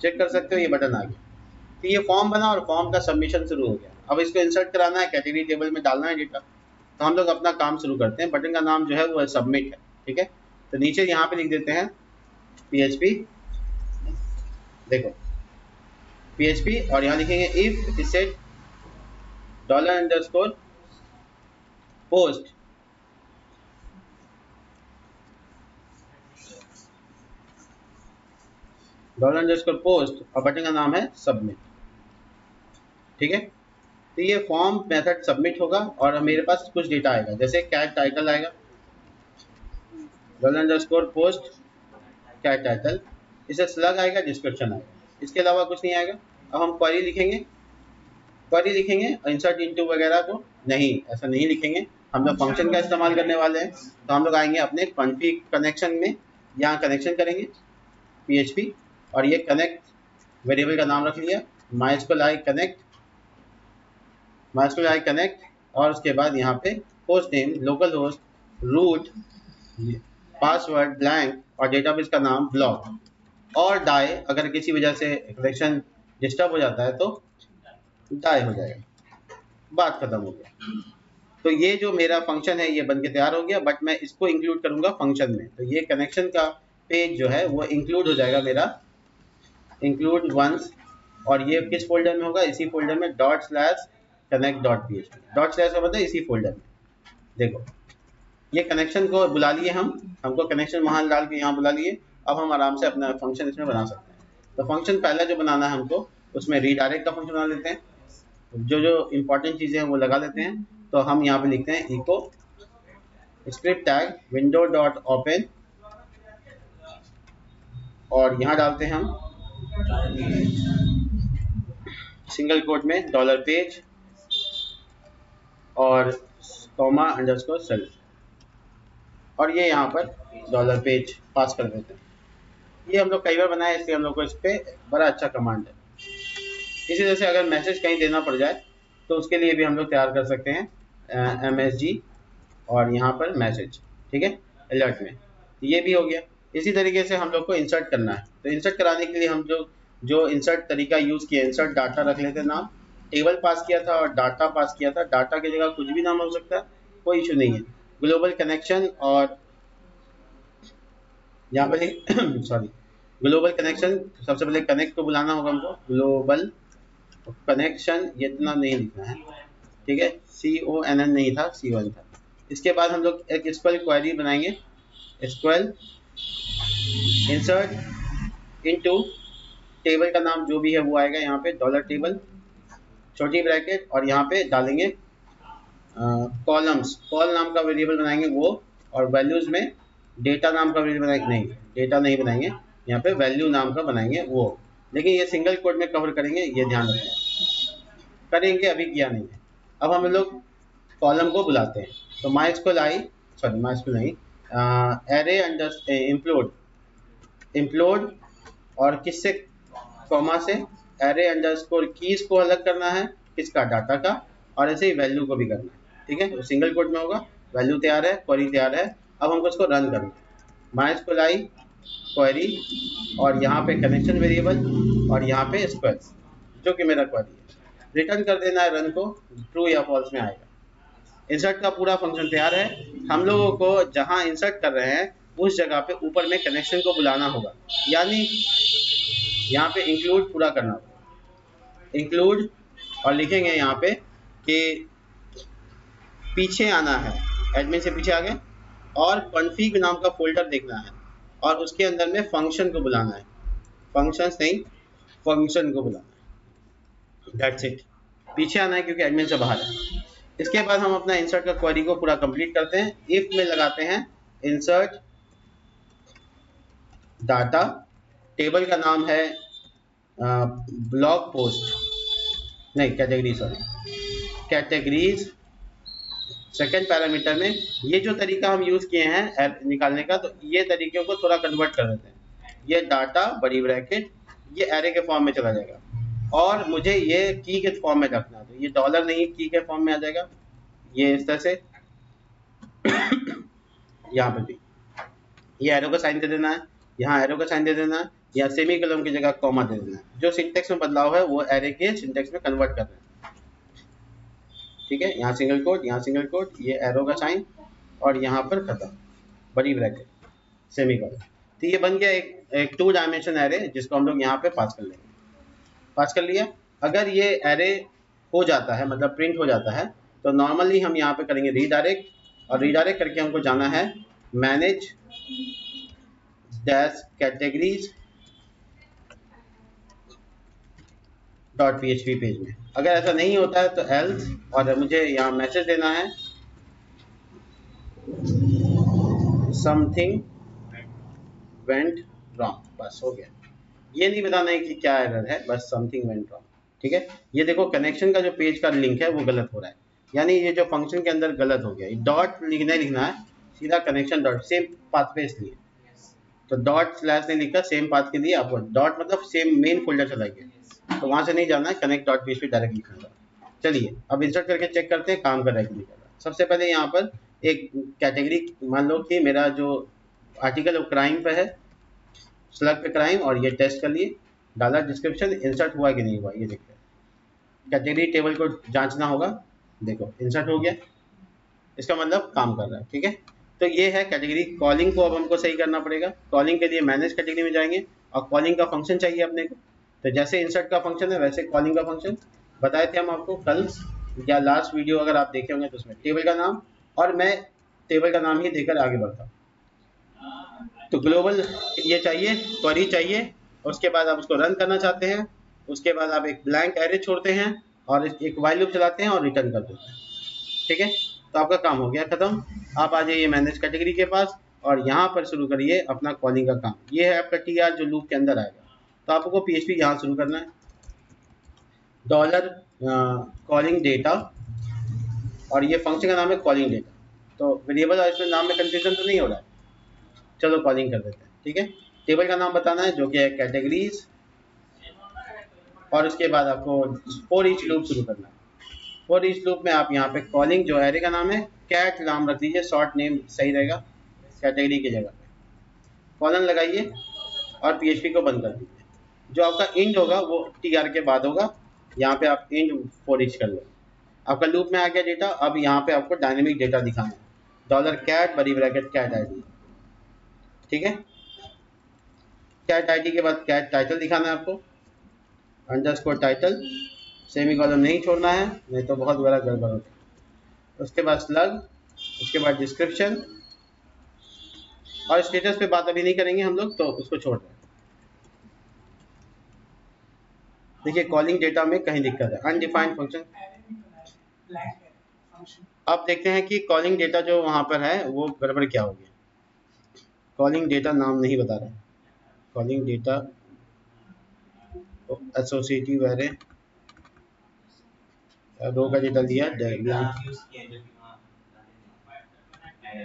Speaker 1: चेक कर सकते हो ये बटन आ गया। तो ये फॉर्म बना और फॉर्म का सबमिशन शुरू हो गया। अब इसको इंसर्ट कराना है, कैटेगरी टेबल में डालना है डेटा। तो हम लोग अपना काम शुरू करते हैं। बटन का नाम जो है वो सबमिट है, ठीक है। तो नीचे यहाँ पे लिख देते हैं PHP, देखो PHP और यहाँ लिखेंगे इफ इसेट $_ पोस्ट $_ और बटन का नाम है सबमिट। ठीक है, तो ये फॉर्म मेथड सबमिट होगा और मेरे पास कुछ डेटा आएगा, जैसे कैट टाइटल आएगा, $_ कैट टाइटल, इसे स्लग आएगा, डिस्क्रिप्शन आएगा, इसके अलावा कुछ नहीं आएगा। अब हम क्वेरी लिखेंगे इंसर्ट इनटू वगैरह को नहीं, ऐसा नहीं लिखेंगे, हम लोग फंक्शन का इस्तेमाल करने वाले हैं। तो हम लोग आएंगे अपने कॉन्फ़िग कनेक्शन में, यहाँ कनेक्शन करेंगे PHP और ये कनेक्ट वेरिएबल का नाम रख लिया MySQL कनेक्ट और उसके बाद यहाँ पे host name, local host, root, password blank और डेटाबेस का नाम ब्लॉक और डाई, अगर किसी वजह से कनेक्शन डिस्टर्ब हो जाता है तो डाई हो जाएगा, बात खत्म हो गया। तो ये जो मेरा फंक्शन है ये बन के तैयार हो गया, बट मैं इसको इंक्लूड करूंगा फंक्शन में, तो ये कनेक्शन का पेज जो है वो इंक्लूड हो जाएगा मेरा, इंक्लूड वंस, और ये किस फोल्डर में होगा, इसी फोल्डर में ./connect.php, डॉट स्लैश का मतलब इसी फोल्डर में। देखो ये कनेक्शन को बुला लिए हमको कनेक्शन वहाँ डाल के यहाँ बुला लिए, अब हम आराम से अपना फंक्शन इसमें बना सकते हैं। तो फंक्शन पहला जो बनाना है हमको, उसमें रीडायरेक्ट का फंक्शन बना लेते हैं, जो इंपॉर्टेंट चीज़ें हैं वो लगा लेते हैं। तो हम यहाँ पे लिखते हैं इको स्क्रिप्ट टैग window.open और यहाँ डालते हैं हम सिंगल कोट में $पेज और कॉमा अंडरस्कोर सेल्फ, और ये यहाँ पर $पेज पास कर देते हैं। ये हम लोग कई बार बनाए, इसलिए हम लोग को इस पर बड़ा अच्छा कमांड है। इसी तरह से अगर मैसेज कहीं देना पड़ जाए तो उसके लिए भी हम लोग तैयार कर सकते हैं MSG और यहाँ पर मैसेज, ठीक है, अलर्ट में, ये भी हो गया। इसी तरीके से हम लोग को इंसर्ट करना है, तो इंसर्ट कराने के लिए हम जो इंसर्ट तरीका यूज़ किया, इंसर्ट डाटा रख लेते नाम, टेबल पास किया था और डाटा पास किया था, डाटा की जगह कुछ भी नाम हो सकता है, कोई इशू नहीं है। ग्लोबल कनेक्शन और यहाँ पर सॉरी ग्लोबल कनेक्शन, सबसे पहले कनेक्ट को बुलाना होगा हमको, ग्लोबल कनेक्शन, ये इतना नहीं लिखना है, ठीक है, CONN नहीं था, C1 था। इसके बाद हम लोग एक SQL क्वेरी बनाएंगे, SQL इंसर्ट इनटू, टेबल का नाम जो भी है वो आएगा यहाँ पे $टेबल छोटी ब्रैकेट और यहाँ पे डालेंगे कॉलम्स, कॉल नाम का वेरिएबल बनाएंगे वो, और वैल्यूज में डेटा नाम का वेरिएबल बनाएंगे, नहीं डेटा नहीं बनाएंगे, यहाँ पे वैल्यू नाम का बनाएंगे वो, लेकिन ये सिंगल कोड में कवर करेंगे, ये ध्यान रखें, करेंगे, अभी किया नहीं है। अब हम लोग कॉलम को बुलाते हैं, तो MySQL नहीं, एरे अंडर इम्प्लोड और किससे, कॉमा से, एरे अंडरस्कोर कीज को अलग करना है, किसका, डाटा का, और ऐसे ही वैल्यू को भी करना है, ठीक है, तो सिंगल कोड में होगा। वैल्यू तैयार है, क्वेरी तैयार है, अब हमको इसको रन करना है। MySQL क्वेरी और यहाँ पे कनेक्शन वेरिएबल और यहाँ पे स्क्वायर, जो कि मेरा क्वेरी है, रिटर्न कर देना है रन को, ट्रू या फॉल्स में आएगा। इंसर्ट का पूरा फंक्शन तैयार है, हम लोगों को जहाँ इंसर्ट कर रहे हैं उस जगह पे ऊपर में कनेक्शन को बुलाना होगा, यानी यहाँ पे इंक्लूड पूरा करना होगा, इंक्लूड, और लिखेंगे यहाँ पे कि पीछे आना है, एडमिन से पीछे आ गए, और कॉन्फ़िग नाम का फोल्डर देखना है और उसके अंदर में फंक्शन को बुलाना है, फंक्शंस नहीं, फंक्शन को बुलाना है, दैट्स इट। पीछे आना है क्योंकि एडमिन से बाहर है। इसके बाद हम अपना इंसर्ट का क्वेरी को पूरा कंप्लीट करते हैं। इफ में लगाते हैं इंसर्ट डाटा, टेबल का नाम है ब्लॉग पोस्ट, नहीं category, sorry categories, second parameter में ये जो तरीका हम यूज़ किए हैं निकालने का, तो ये तरीके को थोड़ा कन्वर्ट कर देते हैं। ये डाटा बड़ी ब्रैकेट, ये एरे के फॉर्म में चला जाएगा, और मुझे ये की के फॉर्म में रखना है, तो ये डॉलर नहीं, की के फॉर्म में आ जाएगा, ये इस तरह से यहाँ पर भी ये एरो का साइन दे देना है, यहाँ एरो का साइन दे देना है, या सेमी कॉलम की जगह कॉमा दे देना है। जो सिंटेक्स में बदलाव है वो एरे के सिंटेक्स में कन्वर्ट कर रहे हैं, ठीक है, यहाँ सिंगल कोट, यहाँ सिंगल कोट, ये एरो का साइन, और यहाँ पर खत्म, बड़ी ब्रैकेट, सेमी कॉलम। तो ये बन गया एक 2 डायमेंशन एरे, जिसको हम लोग यहाँ पे पास कर लेंगे। पास कर लिया। अगर ये एरे हो जाता है मतलब प्रिंट हो जाता है तो नॉर्मली हम यहाँ पे करेंगे रीडायरेक्ट, और रीडायरेक्ट करके हमको जाना है manage dash categories dot PHP page में। अगर ऐसा नहीं होता है तो एल्स, और मुझे यहाँ मैसेज देना है समथिंग वेंट रॉन्ग, बस हो गया। ये नहीं बताना है कि क्या एरर है, बस समथिंग वेंट रॉन्ग। ठीक है, ये देखो कनेक्शन का जो पेज का लिंक है वो गलत हो रहा है, यानी ये जो फंक्शन के अंदर गलत हो गया। डॉट लिखना है, सीधा कनेक्शन डॉट सेम पाथ पे इसलिए, तो डॉट स्लैश नहीं लिखा, सेम पाथ के लिए आपको डॉट मतलब सेम मेन फोल्डर चला गया, तो वहां से नहीं जाना है, कनेक्ट डॉट PHP डायरेक्ट लिखना है। चलिए अब इंसर्ट करके चेक करते हैं काम कर रहा है कि नहीं कर रहा। सबसे पहले यहाँ पर एक कैटेगरी मान लो कि मेरा जो आर्टिकल वो क्राइम पे है, स्लग पे क्राइम, और ये टेस्ट कर लिए, डाला डिस्क्रिप्शन, इंसर्ट हुआ कि नहीं हुआ ये देखते हैं। कैटेगरी टेबल को जांचना होगा, देखो इंसर्ट हो गया, इसका मतलब काम कर रहा है। ठीक है, तो ये है कैटेगरी। कॉलिंग को अब हमको सही करना पड़ेगा। कॉलिंग के लिए मैनेज कैटेगरी में जाएंगे और कॉलिंग का फंक्शन चाहिए अपने को। तो जैसे इंसर्ट का फंक्शन है वैसे कॉलिंग का फंक्शन बताए थे हम आपको कल, या लास्ट वीडियो अगर आप देखे होंगे तो उसमें टेबल का नाम, और मैं टेबल का नाम ही देकर आगे बढ़ता हूँ। तो ग्लोबल ये चाहिए, क्वेरी चाहिए, उसके बाद आप उसको रन करना चाहते हैं, उसके बाद आप एक ब्लैंक एरे छोड़ते हैं और एक व्हाइल लूप चलाते हैं और रिटर्न कर देते हैं। ठीक है, तो आपका काम हो गया खत्म। आप आ जाइए मैनेज कैटेगरी के पास और यहाँ पर शुरू करिए अपना कॉलिंग का काम। ये है आपका TR जो लूप के अंदर आएगा, तो आपको PHP यहाँ शुरू करना है, डॉलर कॉलिंग डेटा, और ये फंक्शन का नाम है कॉलिंग डेटा। तो वेरिएबल और इसमें नाम में कंफ्यूजन तो नहीं हो रहा है, चलो कॉलिंग कर देते हैं। ठीक है, टेबल का नाम बताना है जो कि है कैटेगरीज, और उसके बाद आपको फॉर ईच लूप शुरू करना है। फॉर ईच लूप में आप यहाँ पे कॉलिंग जो एरे का नाम है कैट नाम रख दीजिए, शॉर्ट नेम सही रहेगा कैटेगरी की जगह पे, कॉलन लगाइए और PHP को बंद कर दीजिए। जो आपका इंड होगा वो TR के बाद होगा, यहाँ पे आप इंड फॉर ईच कर लो। आपका लूप में आ गया डेटा। अब यहाँ पे आपको डायनेमिक डेटा दिखाना है, डॉलर कैट बड़ी ब्रैकेट कैट ID। ठीक है, कैट ID के बाद कैट टाइटल दिखाना है आपको, अंडरस्कोर टाइटल, सेमी कॉलम नहीं छोड़ना है नहीं तो बहुत बड़ा गड़बड़ होता है। उसके बाद स्लग, उसके बाद डिस्क्रिप्शन, और स्टेटस पे बात अभी नहीं करेंगे हम लोग, तो उसको छोड़ दें। देखिए कॉलिंग डेटा में कहीं दिक्कत है, अनडिफाइंड फंक्शन। अब देखते हैं कि कॉलिंग डेटा जो वहाँ पर है वो गड़बड़ क्या हो गया। कॉलिंग डेटा नाम नहीं बता रहे, कॉलिंग डेटा एसोसिएटिव एरे, रो का डेटा दिया,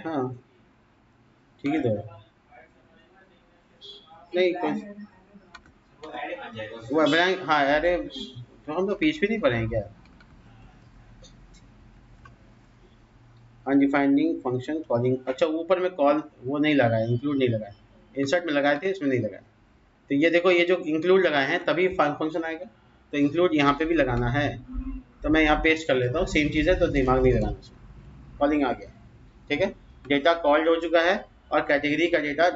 Speaker 1: हाँ ठीक है, तो नहीं वो ब्लैंक, हाँ अरे तो हम तो PHP नहीं पढ़े हैं क्या। अनडिफाइनिंग फंक्शन कॉलिंग, अच्छा ऊपर में कॉल वो नहीं लगाया, इंक्लूड नहीं लगाया, इंसर्ट में लगाए थे इसमें नहीं लगाया। तो ये देखो ये जो इंक्लूड लगाए हैं तभी फंक्शन आएगा, तो इंक्लूड यहाँ पे भी लगाना है। तो मैं यहाँ पेस्ट कर लेता हूँ, सेम चीज़ है तो दिमाग नहीं लगाना इसमें। कॉलिंग आ गया, ठीक है, डेटा कॉल्ड हो चुका है और कैटेगरी का डेटा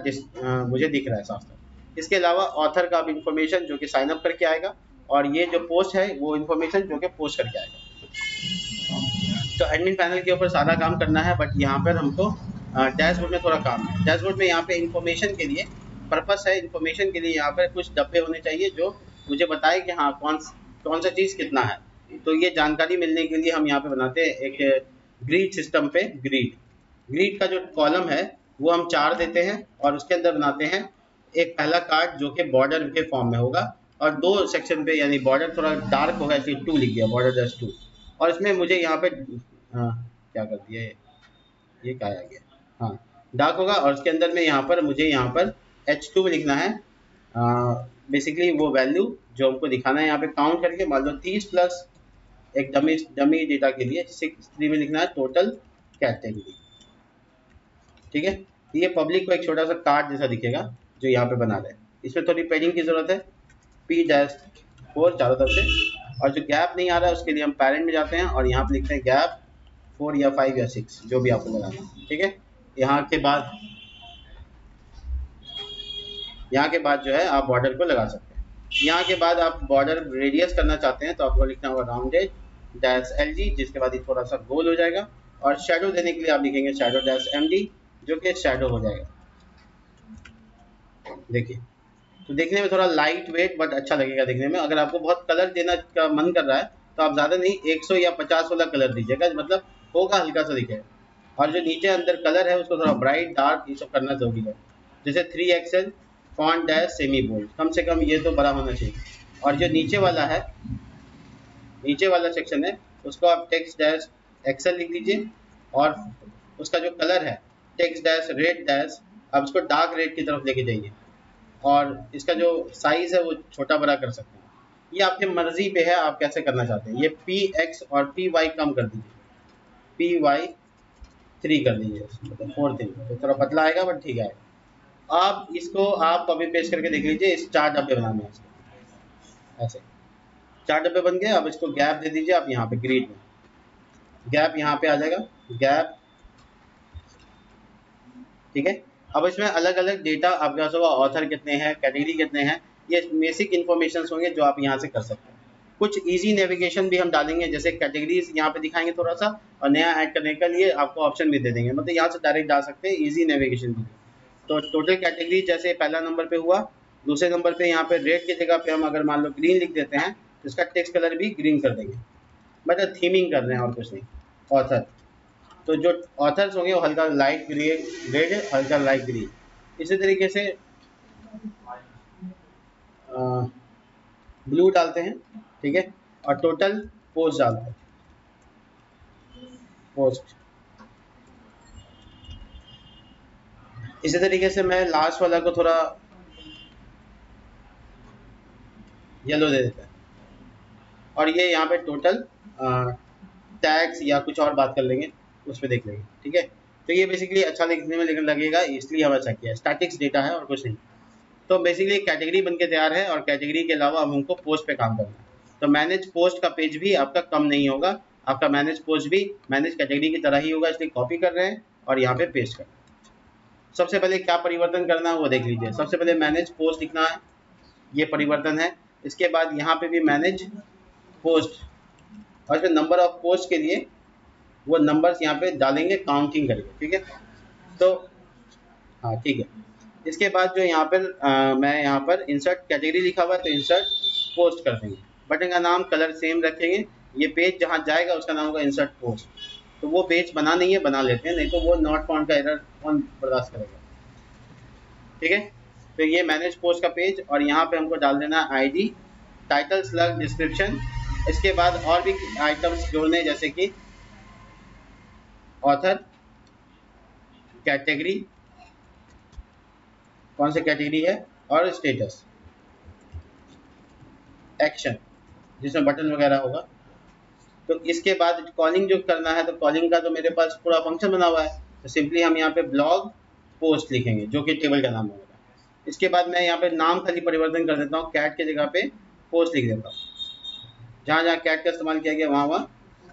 Speaker 1: मुझे दिख रहा है साफ साफ। इसके अलावा ऑथर का भी इंफॉर्मेशन जो कि साइन अप करके आएगा, और ये जो पोस्ट है वो इन्फॉर्मेशन जो कि पोस्ट करके आएगा। तो एडमिन पैनल के ऊपर सारा काम करना है, बट यहाँ पर हमको डैशबोर्ड में थोड़ा काम है। डैशबोर्ड में यहाँ पे इंफॉर्मेशन के लिए पर्पस है, इंफॉर्मेशन के लिए यहाँ पर कुछ डब्बे होने चाहिए जो मुझे बताए कि हाँ कौन सा चीज़ कितना है। तो ये जानकारी मिलने के लिए हम यहाँ पे बनाते हैं एक ग्रीड सिस्टम पे। ग्रीड का जो कॉलम है वो हम 4 देते हैं और उसके अंदर बनाते हैं एक पहला कार्ड जो कि बॉर्डर के फॉर्म में होगा, और 2 सेक्शन पे, यानी बॉर्डर थोड़ा डार्क होगा इसलिए 2 लिख दिया, बॉर्डर +2। और इसमें मुझे यहाँ पे क्या कर दिया ये क्या आ गया, हाँ डार्क होगा, और उसके अंदर में यहाँ पर मुझे यहाँ पर H2 में लिखना है बेसिकली वो वैल्यू जो हमको दिखाना है यहाँ पे काउंट करके, मान लो 30 प्लस एक डमी डेटा के लिए 63 में लिखना है टोटल कैटेगरी। ठीक है, ये पब्लिक को एक छोटा सा कार्ड जैसा दिखेगा जो यहाँ पे बना रहे हैं। इसमें थोड़ी पेडिंग की जरूरत है, P-4 चारों तरफ से, और जो गैप नहीं आ रहा है उसके लिए हम पैरेंट में जाते हैं और यहाँ पे लिखते हैं गैप 4 या 5 या 6 जो भी आपको लगाना है। ठीक है, यहाँ के बाद जो है आप बॉर्डर को लगा सकते हैं। यहाँ के बाद आप बॉर्डर रेडियस करना चाहते हैं तो आपको लिखना होगा राउंडेड डैश LG, जिसके बाद ये थोड़ा सा गोल हो जाएगा। और शेडो देने के लिए आप लिखेंगे शेडो डैश MD, जो कि शेडो हो जाएगा। देखिए, तो देखने में थोड़ा लाइट वेट बट अच्छा लगेगा देखने में। अगर आपको बहुत कलर देना का मन कर रहा है तो आप ज़्यादा नहीं 100 या 50 वाला कलर दीजिएगा, मतलब होगा हल्का सा दिखेगा। और जो नीचे अंदर कलर है उसको थोड़ा ब्राइट डार्क ये सब करना जरूरी है। जैसे 3XL font dash semi bold, कम से कम ये तो बड़ा होना चाहिए। और जो नीचे वाला है, नीचे वाला सेक्शन है, उसको आप टेक्स्ट डैश एक्सेल लिख लीजिए। और उसका जो कलर है टेक्स्ट डैश रेड डैश, आप उसको डार्क रेड की तरफ लेके जाइए। और इसका जो साइज़ है वो छोटा बड़ा कर सकते हैं, ये आपके मर्जी पे है आप कैसे करना चाहते हैं। ये PX और PY कम कर दीजिए, PY 3 कर दीजिए, मतलब 4 3, तो थोड़ा पतला आएगा बट ठीक है। आप इसको आप कॉपी पेस्ट करके देख लीजिए। इस 4 डब्बे बनाने हैं इसके, ऐसे 4 डब्बे बन गए। अब इसको गैप दे दीजिए आप यहाँ पे ग्रिड में, गैप यहाँ पे आ जाएगा, गैप, ठीक है। अब इसमें अलग अलग डेटा आपके पास होगा, ऑथर कितने हैं, कैटेगरी कितने हैं, ये बेसिक इन्फॉर्मेशन होंगे जो आप यहाँ से कर सकते हैं। कुछ इजी नेविगेशन भी हम डालेंगे, जैसे कैटेगरीज यहाँ पे दिखाएंगे थोड़ा सा, और नया ऐड करने के लिए आपको ऑप्शन भी दे देंगे, मतलब यहाँ से डायरेक्ट डाल सकते हैं इजी नेविगेशन के लिए। तो टोटल कैटेगरी जैसे पहला नंबर पे हुआ, दूसरे नंबर पे यहाँ पे रेड की जगह पे हम अगर मान लो ग्रीन लिख देते हैं तो इसका टेक्स्ट कलर भी ग्रीन कर देंगे, मतलब थीमिंग कर रहे हैं और कुछ नहीं। ऑथर, तो जो ऑथर्स होंगे वो हल्का लाइट ग्रे रेड, हल्का लाइट ग्रीन। इसी तरीके से ब्लू डालते हैं, ठीक है। और टोटल पोस्ट डालते हैं, पोस्ट। इसी तरीके से मैं लास्ट वाला को थोड़ा येलो दे देता है। और ये यहाँ पे टोटल टैक्स या कुछ और बात कर लेंगे, उस पर देख लेंगे, ठीक है। तो ये बेसिकली अच्छा लिखने में लेकिन लगेगा, इसलिए हम ऐसा किया है। स्टैटिक्स डेटा है और कुछ नहीं। तो बेसिकली कैटेगरी बन के तैयार है, और कैटेगरी के अलावा हम उनको पोस्ट पे काम करना है। तो मैनेज पोस्ट का पेज भी आपका कम नहीं होगा, आपका मैनेज पोस्ट भी मैनेज कैटेगरी की तरह ही होगा, इसलिए कॉपी कर रहे हैं और यहाँ पे पेस्ट कर रहे हैं। सबसे पहले क्या परिवर्तन करना है वो देख लीजिए। सबसे पहले मैनेज पोस्ट लिखना है, ये परिवर्तन है। इसके बाद यहाँ पे भी मैनेज पोस्ट, और इसमें नंबर ऑफ पोस्ट के लिए वो नंबर्स यहाँ पे डालेंगे काउंटिंग करके, ठीक है। तो हाँ ठीक है। इसके बाद जो यहाँ पर मैं यहाँ पर इंसर्ट कैटेगरी लिखा हुआ है तो इंसर्ट पोस्ट कर देंगे। बटन का नाम कलर सेम रखेंगे, ये पेज जहाँ जाएगा उसका नाम होगा इंसर्ट पोस्ट। तो वो पेज बना नहीं है, बना लेते हैं, नहीं तो वो नॉट फाउंड का एरर कौन बर्दाश्त करेगा, ठीक है। तो ये मैनेज पोस्ट का पेज, और यहाँ पे हमको डाल देना ID, टाइटल स्लग डिस्क्रिप्शन। इसके बाद और भी आइटम्स जोड़ने, जैसे कि ऑथर, कैटेगरी, कौन सी कैटेगरी है, और स्टेटस, एक्शन जिसमें बटन वगैरह होगा। तो इसके बाद कॉलिंग जो करना है, तो कॉलिंग का तो मेरे पास पूरा फंक्शन बना हुआ है, तो सिंपली हम यहाँ पे ब्लॉग पोस्ट लिखेंगे जो कि टेबल का नाम होगा। इसके बाद मैं यहाँ पे नाम खाली परिवर्तन कर देता हूँ, कैट की जगह पे पोस्ट लिख देता हूँ। जहाँ जहाँ कैट का इस्तेमाल किया गया वहाँ वहाँ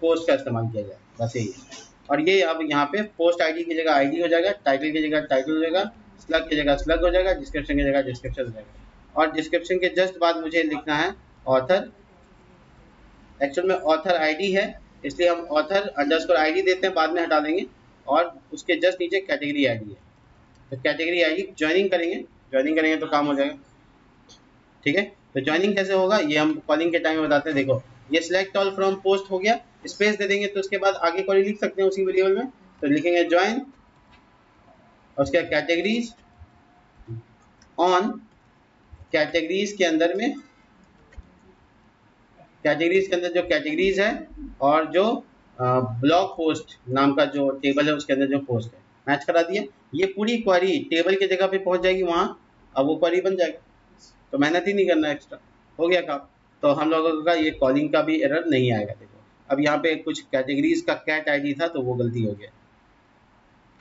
Speaker 1: पोस्ट का इस्तेमाल किया गया, बस यही है। और ये अब यहाँ पे पोस्ट ID की जगह ID हो जाएगा, टाइटल की जगह टाइटल हो जाएगा, स्लग की जगह स्लग हो जाएगा, डिस्क्रिप्शन की जगह डिस्क्रिप्शन हो जाएगा। और डिस्क्रिप्शन के जस्ट बाद मुझे लिखना है ऑथर। एक्चुअल में ऑथर ID है, इसलिए हम ऑथर अंडरस्कोर ID देते हैं, बाद में हटा देंगे। और उसके जस्ट नीचे कैटेगरी ID है, तो कैटेगरी ID ज्वाइनिंग करेंगे तो काम हो जाएगा, ठीक है। तो ज्वाइनिंग कैसे होगा ये हम कॉलिंग के टाइम में बताते हैं। देखो ये सिलेक्ट ऑल फ्रॉम पोस्ट हो गया, स्पेस दे देंगे तो उसके बाद आगे क्वेरी लिख सकते हैं उसी वेरिएबल में। तो लिखेंगे ज्वाइन, और उसके कैटेगरीज ऑन, कैटेगरीज के अंदर में, कैटेगरीज के अंदर जो कैटेगरीज है, और जो ब्लॉग पोस्ट नाम का जो टेबल है उसके अंदर जो पोस्ट है, मैच करा दिया। ये पूरी क्वेरी टेबल की जगह पे पहुंच जाएगी वहाँ, अब वो क्वेरी बन जाएगा, तो मेहनत ही नहीं करना एक्स्ट्रा, हो गया काम। तो हम लोगों का ये कॉलिंग का भी एरर नहीं आएगा। देखो अब यहाँ पे कुछ कैटेगरीज का कैट ID था तो वो गलती हो गया।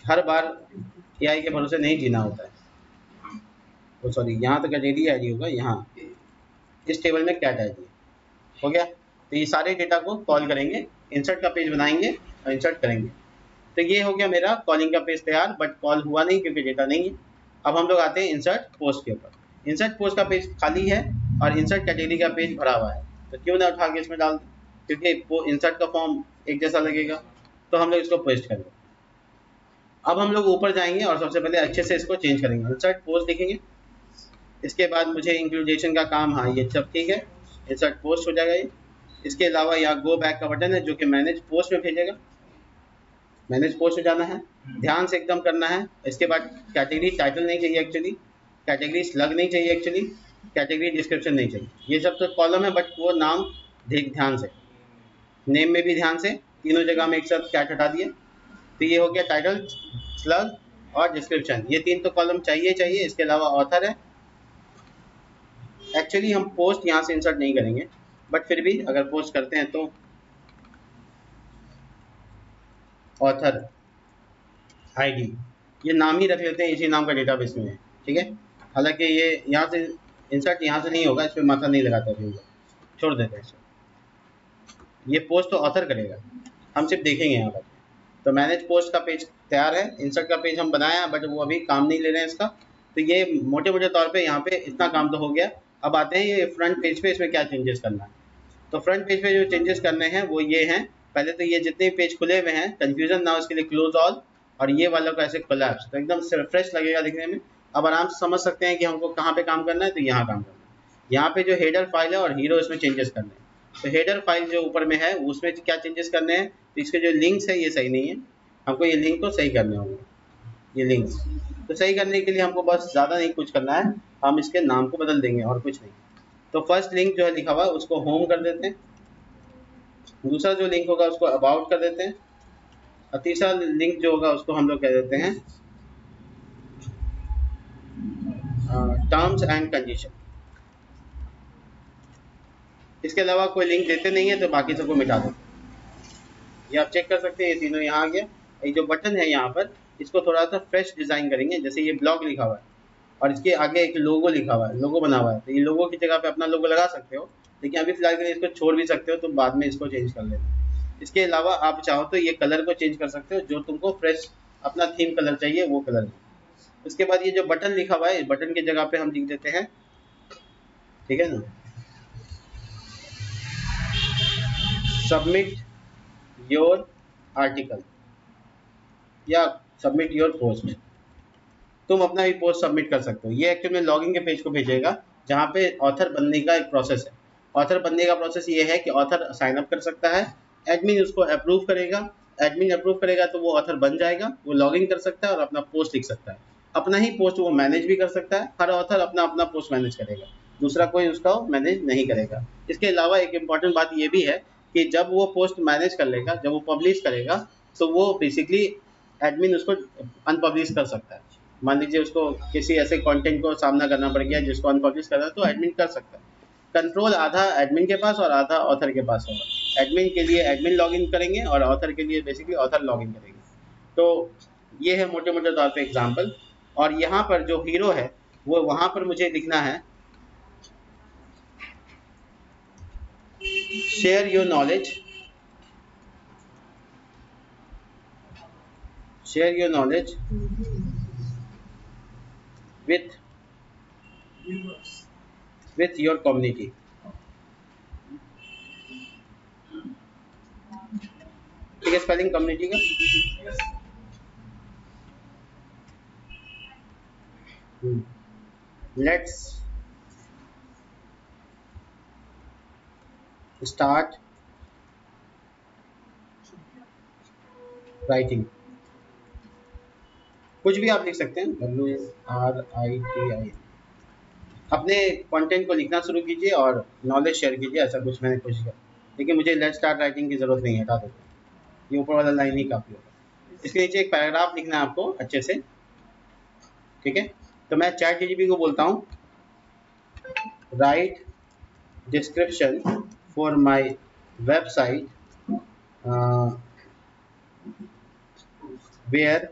Speaker 1: हर बार AI के भरोसे नहीं जीना होता है। तो सॉरी, यहाँ तो कैटेगरी ID होगा, यहाँ इस टेबल में कैट ID हो गया। तो ये सारे डेटा को कॉल करेंगे, इंसर्ट का पेज बनाएंगे और इंसर्ट करेंगे। तो ये हो गया मेरा कॉलिंग का पेज तैयार, बट कॉल हुआ नहीं क्योंकि डेटा नहीं है। अब हम लोग आते हैं इंसर्ट पोस्ट के ऊपर। इंसर्ट पोस्ट का पेज खाली है, और इंसर्ट कैटेगरी का पेज भरा हुआ है, तो क्यों ना उठा के इसमें डाल दें, क्योंकि वो इंसर्ट का फॉर्म एक जैसा लगेगा। तो हम लोग इसको पेस्ट करेंगे। अब हम लोग ऊपर जाएंगे और सबसे पहले अच्छे से इसको चेंज करेंगे, इंसर्ट पोस्ट लिखेंगे। इसके बाद मुझे इंक्लूडेशन का काम, हाँ ये सब ठीक है, इंसर्ट पोस्ट हो जाएगा ये। इसके अलावा यहाँ गो बैक का बटन है जो कि मैनेज पोस्ट में भेजेगा, मैनेज पोस्ट में जाना है, ध्यान से एकदम करना है। इसके बाद कैटेगरी टाइटल नहीं चाहिए एक्चुअली, कैटेगरी स्लग नहीं चाहिए एक्चुअली, कैटेगरी डिस्क्रिप्शन नहीं चाहिए, ये सब तो कॉलम है बट वो नाम ध्यान से, नेम में भी ध्यान से, तीनों जगह में एक साथ कैट हटा दिए। तो ये हो गया टाइटल, स्लग और डिस्क्रिप्शन, ये तीन तो कॉलम चाहिए चाहिए। इसके अलावा ऑथर है, एक्चुअली हम पोस्ट यहाँ से इंसर्ट नहीं करेंगे बट फिर भी अगर पोस्ट करते हैं तो ऑथर आईडी, ये नाम ही रख लेते हैं, इसी नाम का डेटाबेस में है, ठीक है। हालांकि ये यहाँ से इंसर्ट यहाँ से नहीं होगा, इस पर माथा नहीं लगाता, भी छोड़ देते हैं इसको। ये पोस्ट तो ऑथर करेगा, हम सिर्फ देखेंगे यहाँ पर। तो मैनेज पोस्ट का पेज तैयार है, इंसर्ट का पेज हम बनाया बट वो अभी काम नहीं ले रहे हैं इसका। तो ये मोटे मोटे तौर पे यहाँ पे इतना काम तो हो गया। अब आते हैं ये फ्रंट पेज पे, इसमें क्या चेंजेस करना है। तो फ्रंट पेज पे जो चेंजेस करने हैं वो ये हैं, पहले तो ये जितने पेज खुले हुए हैं कन्फ्यूजन ना हो इसके लिए क्लोज ऑल, और ये वाला को ऐसे कोलैप्स, तो एकदम फ्रेश लगेगा दिखने में। अब आराम से समझ सकते हैं कि हमको कहाँ पे काम करना है, तो यहाँ काम करना है। यहाँ पे जो हेडर फाइल है और हीरो, इसमें चेंजेस करने हैं। तो हेडर फाइल जो ऊपर में है उसमें क्या चेंजेस करने हैं, तो इसके जो लिंक्स है ये सही नहीं है, हमको ये लिंक को सही करने होंगे। ये लिंक्स तो सही करने के लिए हमको बस ज़्यादा नहीं कुछ करना है, हम इसके नाम को बदल देंगे और कुछ नहीं। तो फर्स्ट लिंक जो है लिखा हुआ है उसको होम कर देते हैं, दूसरा जो लिंक होगा उसको अबाउट कर देते हैं, और तीसरा लिंक जो होगा उसको हम लोग कह देते हैं टर्म्स एंड कंडीशन। इसके अलावा कोई लिंक देते नहीं है तो बाकी सबको मिटा देते हैं। ये आप चेक कर सकते हैं, ये तीनों यहाँ आ गया। ये जो बटन है यहाँ पर, इसको थोड़ा सा फ्रेश डिज़ाइन करेंगे, जैसे ये ब्लॉग लिखा हुआ है और इसके आगे एक लोगो लिखा हुआ है, लोगो बना हुआ है, तो ये लोगो की जगह पे अपना लोगो लगा सकते हो, लेकिन अभी फिलहाल के लिए इसको छोड़ भी सकते हो, तो बाद में इसको चेंज कर लेना। इसके अलावा आप चाहो तो ये कलर को चेंज कर सकते हो, जो तुमको फ्रेश अपना थीम कलर चाहिए वो कलर। उसके बाद ये जो बटन लिखा हुआ है, इस बटन की जगह पे हम लिख देते हैं, ठीक है ना, सबमिट योर आर्टिकल या सबमिट योर पोस्ट। तुम अपना भी पोस्ट सबमिट कर सकते हो। ये एक्चुअली में लॉगिन के पेज को भेजेगा जहाँ पे ऑथर बनने का एक प्रोसेस है। ऑथर बनने का प्रोसेस ये है कि ऑथर साइन अप कर सकता है, एडमिन उसको अप्रूव करेगा, एडमिन अप्रूव करेगा तो वो ऑथर बन जाएगा, वो लॉगिन कर सकता है और अपना पोस्ट लिख सकता है। अपना ही पोस्ट वो मैनेज भी कर सकता है, हर ऑथर अपना अपना पोस्ट मैनेज करेगा, दूसरा कोई उसका मैनेज नहीं करेगा। इसके अलावा एक इम्पॉर्टेंट बात ये भी है कि जब वो पोस्ट मैनेज कर लेगा, जब वो पब्लिश करेगा, तो वो बेसिकली एडमिन उसको अनपब्लिश कर सकता है। मान लीजिए उसको किसी ऐसे कंटेंट को सामना करना पड़ गया जिसको अनपब्लिश करना है, तो एडमिन कर सकता है। कंट्रोल आधा एडमिन के पास और आधा ऑथर के पास होगा। एडमिन के लिए एडमिन लॉगिन करेंगे और ऑथर के लिए बेसिकली ऑथर लॉगिन करेंगे। तो ये है मोटे मोटे तौर पे एग्जांपल। और यहाँ पर जो हीरो है वो वहाँ पर मुझे लिखना है share your knowledge, share your knowledge with your community. ठीक है, स्पेलिंग कम्युनिटी का लेट्स स्टार्ट राइटिंग। कुछ भी आप लिख सकते हैं, WRITI। अपने कंटेंट को लिखना शुरू कीजिए और नॉलेज शेयर कीजिए, ऐसा कुछ मैंने कोशिश किया, लेकिन मुझे लेट्स स्टार्ट राइटिंग की ज़रूरत नहीं है, हटा देते हैं। ये ऊपर वाला लाइन ही काफ़ी होगा। इसके नीचे एक पैराग्राफ लिखना है आपको अच्छे से, ठीक है। तो मैं चैट जीपीटी को बोलता हूँ write description for my website where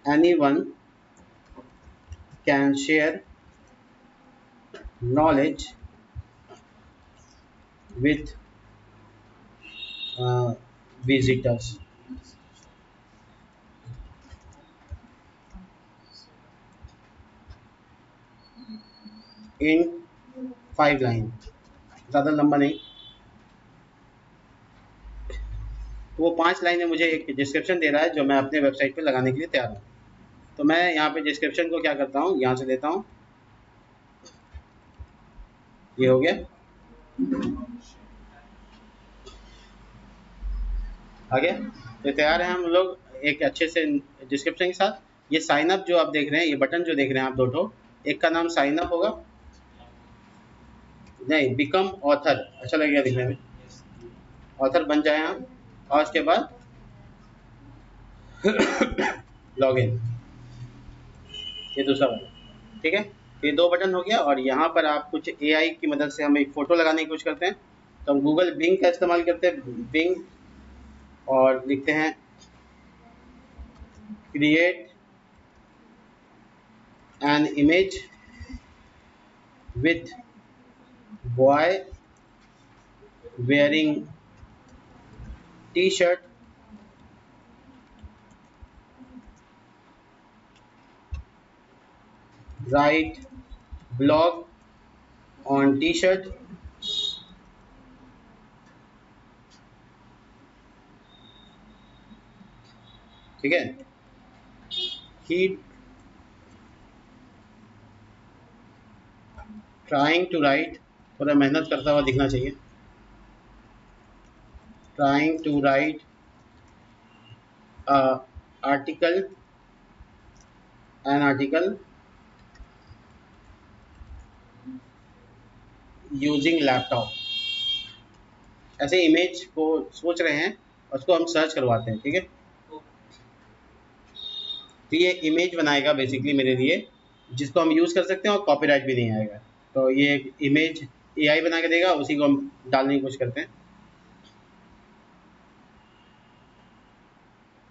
Speaker 1: anyone can share knowledge with visitors. In 5 line, ज़्यादा लंबा नहीं। तो वो 5 लाइन में मुझे एक डिस्क्रिप्शन दे रहा है जो मैं अपने वेबसाइट पे लगाने के लिए तैयार हूँ। तो मैं यहाँ पे डिस्क्रिप्शन को क्या करता हूँ, यहाँ से लेता हूँ, ये हो गया। आगे तो तैयार है हम लोग एक अच्छे से डिस्क्रिप्शन के साथ। ये साइन अप जो आप देख रहे हैं, ये बटन जो देख रहे हैं आप, दो ठो, एक का नाम साइन अप होगा, नहीं बिकम ऑथर, अच्छा लगेगा दिखने में, ऑथर बन जाए हम, और उसके बाद लॉग इन, ये दूसरा बटन, ठीक है। ये दो बटन हो गया। और यहाँ पर आप कुछ एआई की मदद से हम एक फ़ोटो लगाने की कोशिश करते हैं, तो हम गूगल बिंग का इस्तेमाल करते हैं, बिंग, और लिखते हैं create an image with boy wearing t-shirt write blog on t-shirt, ठीक है। he trying to write, थोड़ा मेहनत करता हुआ दिखना चाहिए, trying to write a article, an article using laptop, ऐसे इमेज को सोच रहे हैं, उसको हम सर्च करवाते हैं, ठीक है। तो ये इमेज बनाएगा बेसिकली मेरे लिए, जिसको हम यूज़ कर सकते हैं और कॉपीराइट भी नहीं आएगा। तो ये एक इमेज एआई बना के देगा, उसी को हम डालने की कोशिश करते हैं।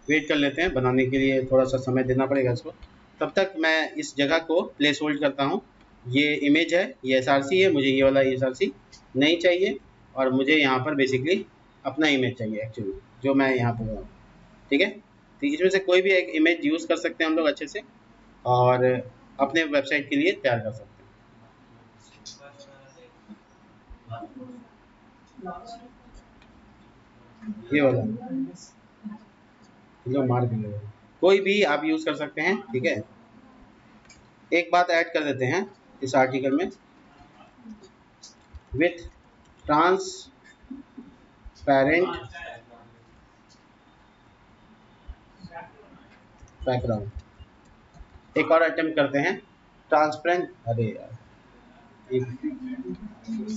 Speaker 1: वेट कर लेते हैं, बनाने के लिए थोड़ा सा समय देना पड़ेगा इसको। तब तक मैं इस जगह को प्लेस होल्ड करता हूँ। ये इमेज है, ये एसआरसी है, मुझे ये वाला एसआरसी नहीं चाहिए, और मुझे यहाँ पर बेसिकली अपना इमेज चाहिए एक्चुअली, जो मैं यहाँ पर बनाऊँ, ठीक है। तो इसमें से कोई भी एक इमेज यूज़ कर सकते हैं हम लोग अच्छे से, और अपने वेबसाइट के लिए तैयार कर सकते हैं। ये वाला लो, मार भी लो, कोई भी आप यूज़ कर सकते हैं, ठीक है। एक बात ऐड कर देते हैं इस आर्टिकल में, विथ ट्रांसपेरेंट बैकग्राउंड। एक और अटेम्प्ट करते हैं, ट्रांसपेरेंट, अरे यार एक,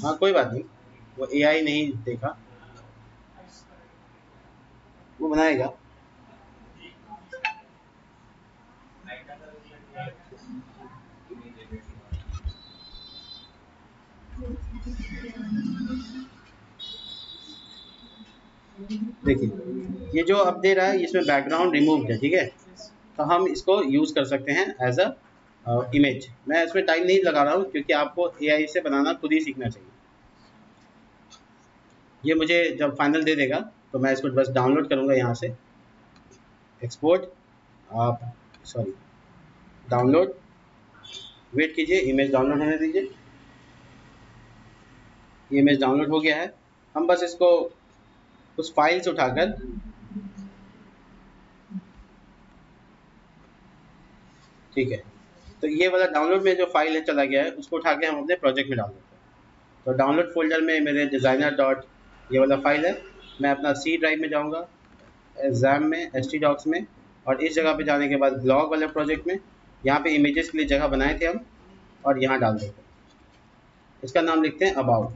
Speaker 1: हाँ कोई बात नहीं, वो एआई नहीं देखा, वो बनाएगा। देखिए ये जो अब दे रहा है, इसमें बैकग्राउंड रिमूव है, ठीक है। तो हम इसको यूज़ कर सकते हैं एज अ इमेज। मैं इसमें टाइम नहीं लगा रहा हूँ, क्योंकि आपको एआई से बनाना खुद ही सीखना चाहिए। ये मुझे जब फाइनल दे देगा तो मैं इसको बस डाउनलोड करूँगा यहाँ से, एक्सपोर्ट, आप सॉरी डाउनलोड, वेट कीजिए, इमेज डाउनलोड होने दीजिए। ये इमेज डाउनलोड हो गया है। हम बस इसको उस फाइल से उठाकर, ठीक है, तो ये वाला डाउनलोड में जो फाइल है चला गया है, उसको उठा के हम अपने प्रोजेक्ट में डाल देते हैं। तो डाउनलोड फोल्डर में मेरे डिज़ाइनर डॉट ये वाला फाइल है, मैं अपना सी ड्राइव में जाऊँगा, एग्जाम में एस टी डॉक्स में, और इस जगह पे जाने के बाद ब्लॉग वाले प्रोजेक्ट में, यहाँ पे इमेजेस के लिए जगह बनाए थे हम, और यहाँ डाल देते हैं। इसका नाम लिखते हैं अबाउट,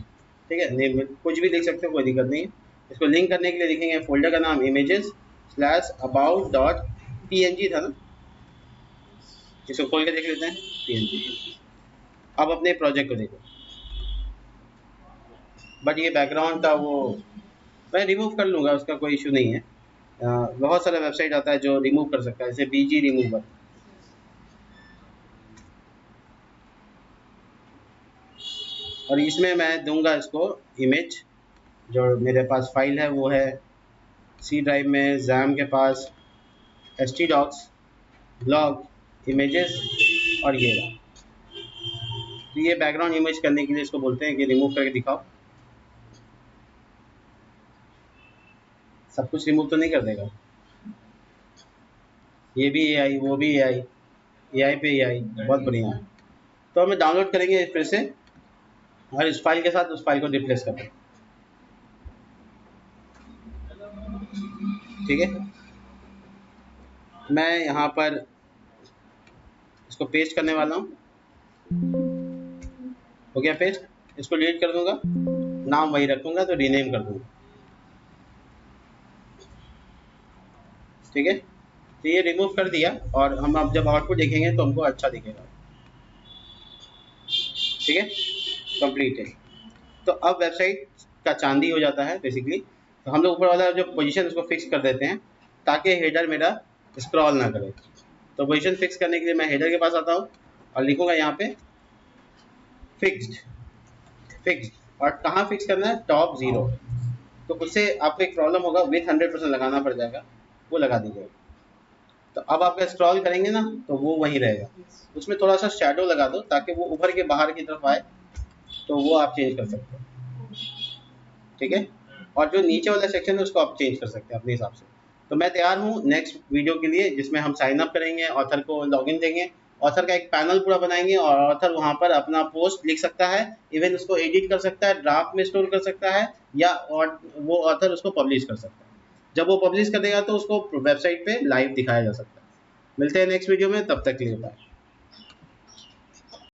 Speaker 1: ठीक है, नेम कुछ भी लिख सकते हो, कोई दिक्कत नहीं है। इसको लिंक करने के लिए लिखेंगे फोल्डर का नाम images slash about dot P था ना, इसको खोल के देख लेते हैं, पी। अब अपने प्रोजेक्ट को देखो, बट ये बैकग्राउंड का वो मैं रिमूव कर लूँगा, उसका कोई इशू नहीं है। बहुत सारा वेबसाइट आता है जो रिमूव कर सकता है, जैसे बीजी रिमूवर। और इसमें मैं दूंगा इसको इमेज, जो मेरे पास फाइल है वो है सी ड्राइव में, जैम के पास s t docs, blog, images, और ये रहा। तो ये बैकग्राउंड इमेज करने के लिए इसको बोलते हैं कि रिमूव करके दिखाओ। सब कुछ रिमूव तो नहीं कर देगा। ये भी एआई, वो भी एआई, एआई पे एआई, बहुत बढ़िया है। तो हमें डाउनलोड करेंगे फिर से और इस फाइल के साथ उस फाइल को रिप्लेस कर दें। ठीक है, मैं यहाँ पर इसको पेस्ट करने वाला हूँ। हो गया पेस्ट, इसको डिलीट कर दूंगा, नाम वही रखूंगा तो रीनेम कर दूंगा। ठीक है, तो ये रिमूव कर दिया और हम अब जब आउटपुट देखेंगे तो हमको अच्छा दिखेगा। ठीक है, कंप्लीट है। तो अब वेबसाइट का चांदी हो जाता है बेसिकली। तो हम लोग ऊपर वाला जो पोजीशन उसको फिक्स कर देते हैं ताकि हेडर मेरा स्क्रॉल ना करे। तो पोजीशन फिक्स करने के लिए मैं हेडर के पास आता हूँ और लिखूंगा यहाँ पे फिक्स्ड, फिक्स्ड। और कहाँ फिक्स करना है, टॉप 0। तो उससे आपको एक प्रॉब्लम होगा, विथ 100% लगाना पड़ जाएगा, वो लगा दीजिएगा। तो अब आप स्क्रॉल करेंगे ना तो वो वहीं रहेगा। उसमें थोड़ा सा शेडो लगा दो ताकि वो उभर के बाहर की तरफ आए, तो वो आप चेंज कर सकते हो। ठीक है, और जो नीचे वाला सेक्शन है उसको आप चेंज कर सकते हैं अपने हिसाब से। तो मैं तैयार हूँ नेक्स्ट वीडियो के लिए, जिसमें हम साइन अप करेंगे, ऑथर को लॉगिन देंगे, ऑथर का एक पैनल पूरा बनाएंगे और ऑथर वहाँ पर अपना पोस्ट लिख सकता है, इवन उसको एडिट कर सकता है, ड्राफ्ट में स्टोर कर सकता है, या और वो ऑथर उसको पब्लिश कर सकता है। जब वो पब्लिश कर देगा तो उसको वेबसाइट पे लाइव दिखाया जा सकता है। मिलते हैं नेक्स्ट वीडियो में, तब तक के लिए बाय।